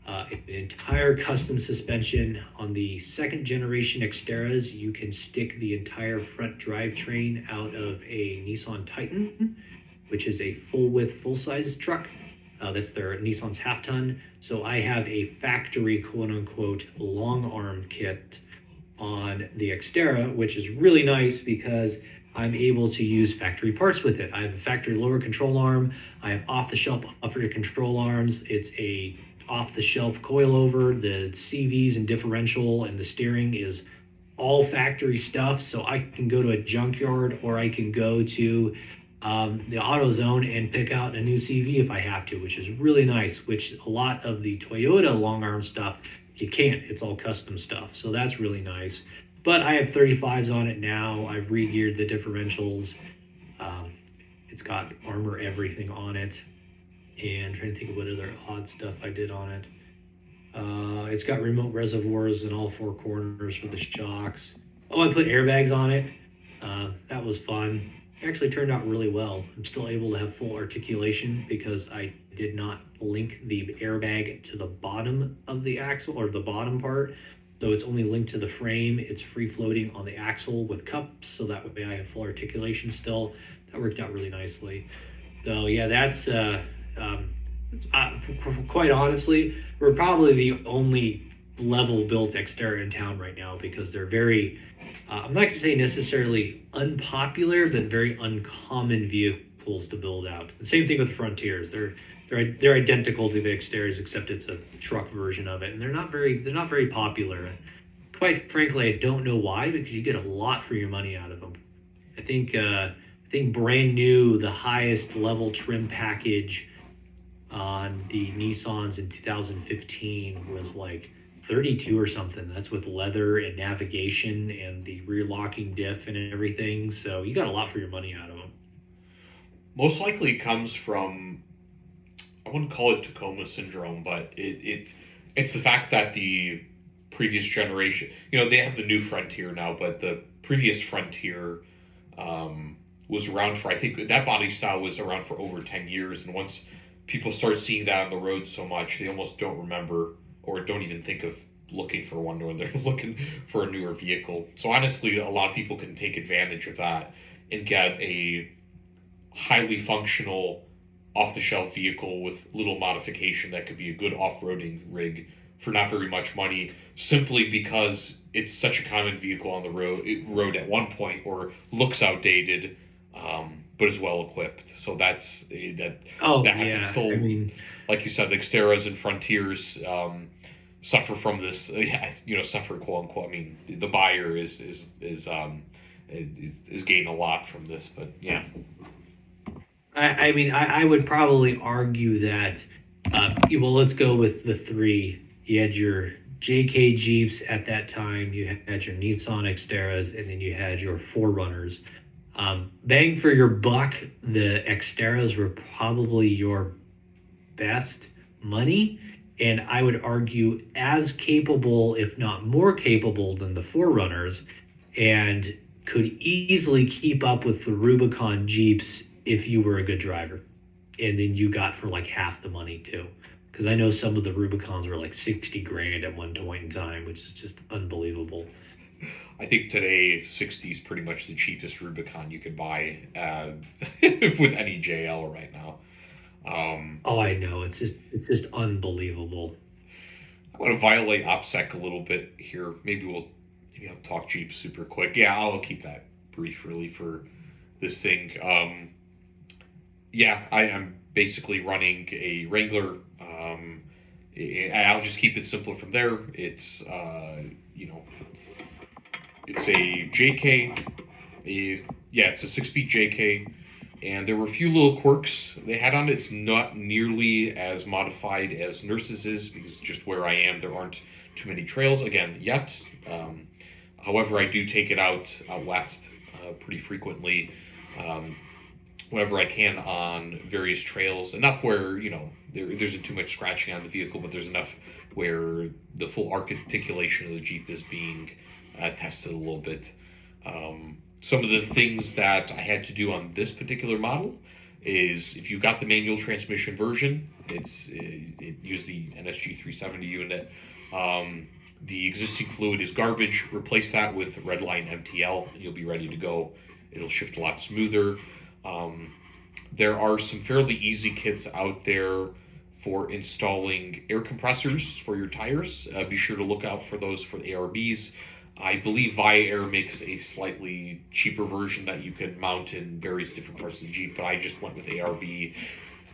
an entire custom suspension. On the second generation Xterras, you can stick the entire front drivetrain out of a Nissan Titan, which is a full-width, full-size truck. That's their Nissan's half-ton. So I have a factory, quote-unquote, long-arm kit on the Xterra, which is really nice because I'm able to use factory parts with it. I have a factory lower control arm. I have off-the-shelf upper control arms. It's a off-the-shelf coilover. The CVs and differential and the steering is all factory stuff. So I can go to a junkyard or I can go to the AutoZone and pick out a new CV if I have to, which is really nice, which a lot of the Toyota long arm stuff, you can't. It's all custom stuff. So that's really nice. But I have 35s on it now. I've re-geared the differentials. It's got armor everything on it. And I'm trying to think of what other odd stuff I did on it. It's got remote reservoirs in all four corners for the shocks. Oh, I put airbags on it. That was fun. It actually turned out really well. I'm still able to have full articulation because I did not link the airbag to the bottom of the axle or the bottom part. So it's only linked to the frame. It's free floating on the axle with cups, so that way I have full articulation still. That worked out really nicely. So yeah, that's quite honestly, we're probably the only level built Xterra in town right now because they're very, I'm not going to say necessarily unpopular, but very uncommon vehicles to build out. The same thing with Frontiers. They're identical to the Xterras, except it's a truck version of it, and they're not very popular. Quite frankly, I don't know why, because you get a lot for your money out of them. I think brand new, the highest level trim package on the Nissans in 2015 was like 32 or something. That's with leather and navigation and the rear locking diff and everything. So you got a lot for your money out of them. Most likely it comes from, I wouldn't call it Tacoma syndrome, but it's the fact that the previous generation, they have the new Frontier now, but the previous Frontier was around for, I think that body style was around for over 10 years. And once people start seeing that on the road so much, they almost don't remember or don't even think of looking for one when they're looking for a newer vehicle. So honestly, a lot of people can take advantage of that and get a highly functional off-the-shelf vehicle with little modification that could be a good off-roading rig for not very much money, simply because it's such a common vehicle on the road at one point, or looks outdated, but is well equipped. So that's that. Oh, that yeah. still, I mean, like you said, the Xterras and Frontiers suffer from this. Suffer, quote unquote. I mean, the buyer is is getting a lot from this. But yeah, I mean, I would probably argue that, well, let's go with the three. You had your JK Jeeps at that time, you had your Nissan Xteras, and then you had your Forerunners. Bang for your buck, the Xteras were probably your best money, and I would argue as capable, if not more capable, than the Forerunners, and could easily keep up with the Rubicon Jeeps if you were a good driver. And then you got for like half the money too. Because I know some of the Rubicons were like 60 grand at one point in time, which is just unbelievable. I think today 60 is pretty much the cheapest Rubicon you could buy with any JL right now. Oh, I know. It's just unbelievable. I want to violate OPSEC a little bit here. Maybe I'll talk Jeep super quick. Yeah, I'll keep that brief really for this thing. Yeah, I'm basically running a Wrangler. I'll just keep it simpler from there. It's it's a JK. It's a 6-speed JK, and there were a few little quirks they had on it. It's not nearly as modified as Nurse's is because just where I am, there aren't too many trails again yet. However, I do take it out west pretty frequently. Whenever I can on various trails, enough where there isn't too much scratching on the vehicle, but there's enough where the full articulation of the Jeep is being tested a little bit. Some of the things that I had to do on this particular model is if you've got the manual transmission version, it used the NSG 370 unit. The existing fluid is garbage. Replace that with Redline MTL, and you'll be ready to go. It'll shift a lot smoother. There are some fairly easy kits out there for installing air compressors for your tires. Be sure to look out for those for the ARBs. I believe Via Air makes a slightly cheaper version that you can mount in various different parts of the Jeep, but I just went with ARB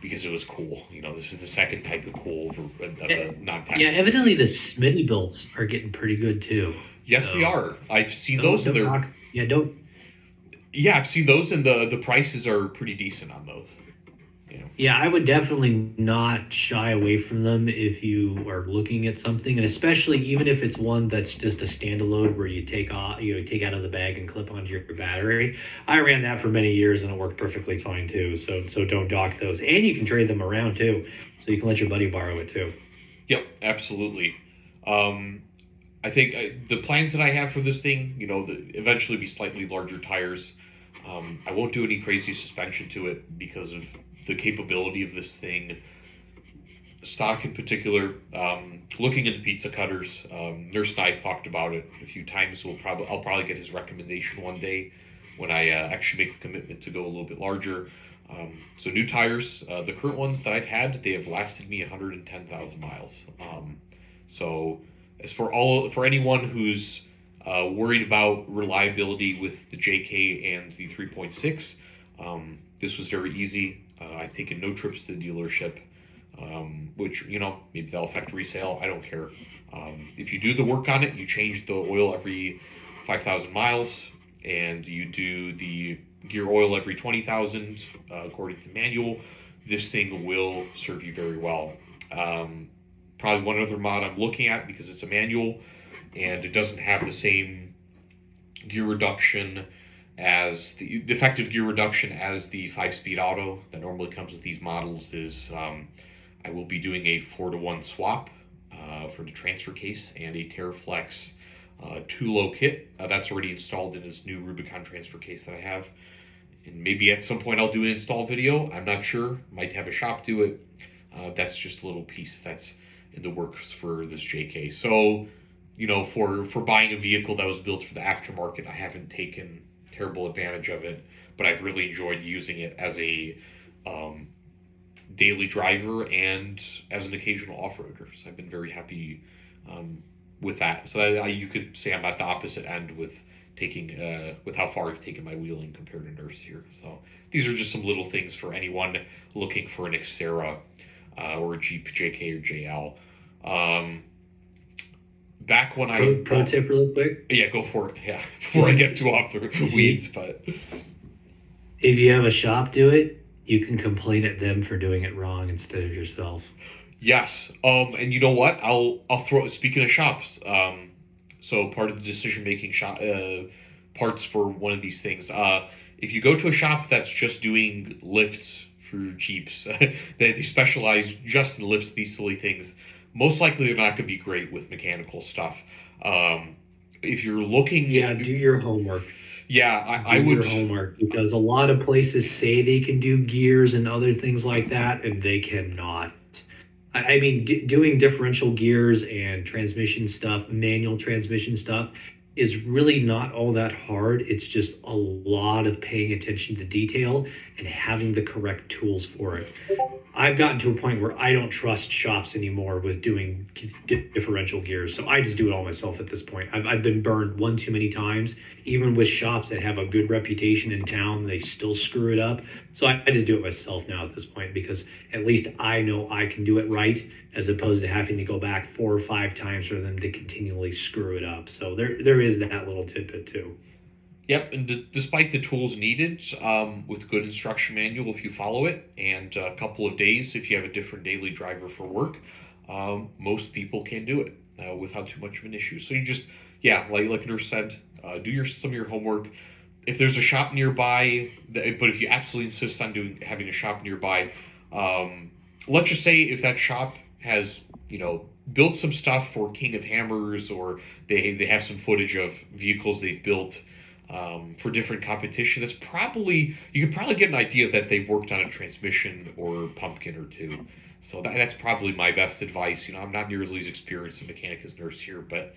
because it was cool. This is the second type of cool of a non-technical. Yeah, evidently the Smitty builds are getting pretty good too. Yes, they are. I've seen those, and they're don't. Yeah, I've seen those, and the prices are pretty decent on those. Yeah, I would definitely not shy away from them if you are looking at something, and especially even if it's one that's just a standalone where you take out of the bag and clip onto your battery. I ran that for many years and it worked perfectly fine too. So don't dock those, and you can trade them around too, so you can let your buddy borrow it too. Yep, absolutely. I think the plans that I have for this thing, eventually be slightly larger tires. I won't do any crazy suspension to it because of the capability of this thing. Stock in particular, looking into pizza cutters. Nurse and I have talked about it a few times. I'll probably get his recommendation one day when I actually make the commitment to go a little bit larger. So new tires. The current ones that I've had, they have lasted me 110,000 miles. So as for anyone who's worried about reliability with the JK and the 3.6, this was very easy. I've taken no trips to the dealership, which, maybe that'll affect resale. I don't care. If you do the work on it, you change the oil every 5,000 miles, and you do the gear oil every 20,000, according to the manual, this thing will serve you very well. Probably one other mod I'm looking at, because it's a manual, and it doesn't have the same gear reduction as the effective gear reduction as the 5-speed auto that normally comes with these models, is I will be doing a 4-to-1 swap for the transfer case and a TerraFlex 2-low kit. That's already installed in this new Rubicon transfer case that I have. And maybe at some point I'll do an install video. I'm not sure. Might have a shop do it. That's just a little piece that's in the works for this JK. So, for buying a vehicle that was built for the aftermarket, I haven't taken terrible advantage of it, but I've really enjoyed using it as a daily driver and as an occasional off-roader. So I've been very happy with that. So you could say I'm at the opposite end with how far I've taken my wheeling compared to Nurse here. So these are just some little things for anyone looking for an Xterra or a Jeep JK or JL. back when I Pro bought, tip, real quick. yeah, go for it. Yeah, before I get too off the If weeds, you but if you have a shop do it, you can complain at them for doing it wrong instead of yourself. yes. And you know what? I'll throw. Speaking of shops, so part of the decision making shop parts for one of these things. If you go to a shop that's just doing lifts for Jeeps, they specialize just in lifts, these silly things. Most likely, they're not going to be great with mechanical stuff. If you're Yeah, looking, do your homework. yeah, Do I your would. homework because a lot of places say they can do gears and other things like that, and they cannot. I mean, doing differential gears and transmission stuff, manual transmission stuff, is really not all that hard. It's just a lot of paying attention to detail and having the correct tools for it. I've gotten to a point where I don't trust shops anymore with doing differential gears. So I just do it all myself at this point. I've been burned one too many times, even with shops that have a good reputation in town, they still screw it up. So I just do it myself now at this point because at least I know I can do it right as opposed to having to go back 4 or 5 times for them to continually screw it up. So there is that little tidbit too. Yep, and despite the tools needed, with good instruction manual, if you follow it, and a couple of days, if you have a different daily driver for work, most people can do it without too much of an issue. So you just, yeah, like Nurse said, do some of your homework. If there's a shop nearby, but if you absolutely insist on having a shop nearby, let's just say if that shop has, built some stuff for King of Hammers, or they have some footage of vehicles they've built for different competition. That's probably you could probably get an idea that they've worked on a transmission or pumpkin or two. So that's probably my best advice. I'm not nearly as experienced a mechanic as Nurse here, but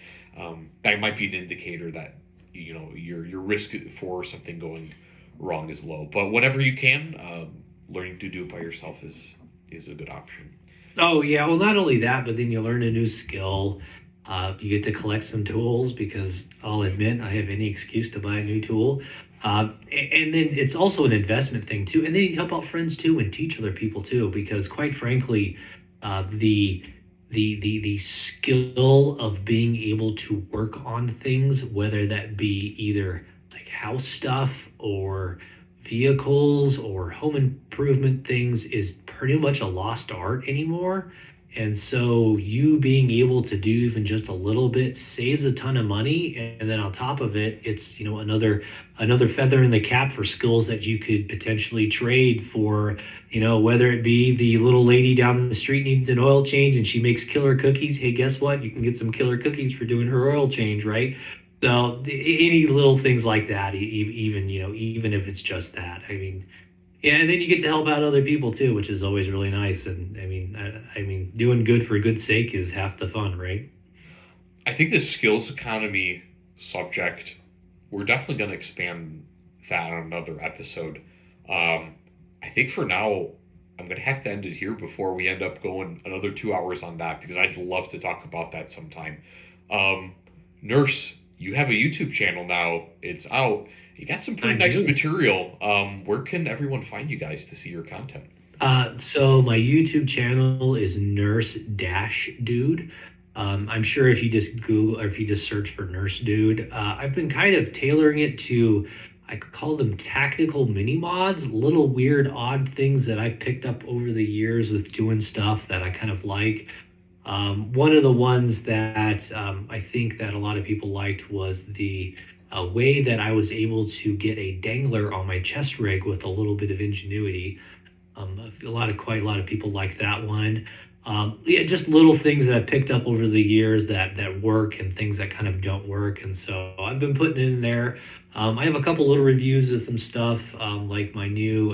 that might be an indicator that your risk for something going wrong is low. But whenever you can, learning to do it by yourself is a good option. Oh yeah, well not only that, but then you learn a new skill. You get to collect some tools because I'll admit I have any excuse to buy a new tool. And then it's also an investment thing too. And then you help out friends too and teach other people too, because quite frankly, the skill of being able to work on things, whether that be either like house stuff or vehicles or home improvement things, is pretty much a lost art anymore. And so you being able to do even just a little bit saves a ton of money. And then on top of it, it's, another feather in the cap for skills that you could potentially trade for, whether it be the little lady down the street needs an oil change and she makes killer cookies. Hey, guess what? You can get some killer cookies for doing her oil change, right? So any little things like that, even if it's just that, I mean, yeah, and then you get to help out other people too, which is always really nice. And I mean, doing good for good sake is half the fun, right? I think the skills economy subject, we're definitely going to expand that on another episode. I think for now, I'm going to have to end it here before we end up going another 2 hours on that, because I'd love to talk about that sometime. Nurse, you have a YouTube channel now. It's out. You got some pretty I nice do. material. Where can everyone find you guys to see your content? So my YouTube channel is NurseDude. I'm sure if you just Google or if you just search for NurseDude, I've been kind of tailoring it to, I call them tactical mini mods, little weird, odd things that I've picked up over the years with doing stuff that I kind of like. One of the ones that I think that a lot of people liked was the way that I was able to get a dangler on my chest rig with a little bit of ingenuity. Quite a lot of people like that one. Yeah, just little things that I've picked up over the years that work and things that kind of don't work, and so I've been putting it in there. I have a couple little reviews of some stuff, like my new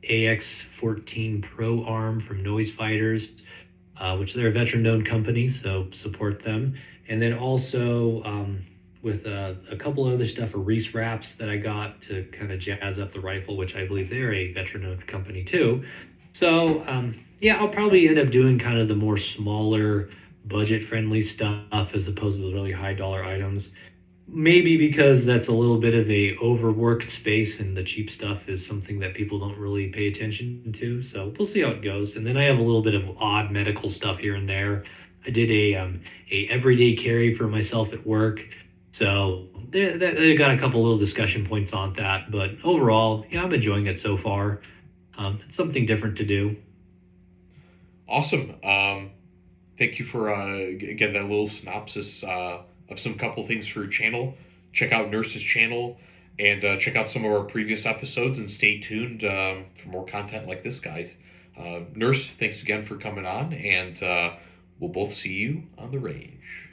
AX14 Pro arm from Noise Fighters, which they're a veteran-owned company, so support them. And then also with a couple other stuff, a Reese wraps that I got to kind of jazz up the rifle, which I believe they're a veteran-owned company too. So yeah, I'll probably end up doing kind of the more smaller, budget-friendly stuff as opposed to the really high-dollar items. Maybe because that's a little bit of a overworked space and the cheap stuff is something that people don't really pay attention to. So we'll see how it goes. And then I have a little bit of odd medical stuff here and there. I did a everyday carry for myself at work, so they got a couple little discussion points on that. But overall, yeah, I'm enjoying it so far. It's something different to do. Awesome. Thank you for again that little synopsis of some couple things for your channel. Check out Nurse's channel and check out some of our previous episodes and stay tuned for more content like this, guys. Nurse, thanks again for coming on, and we'll both see you on the range.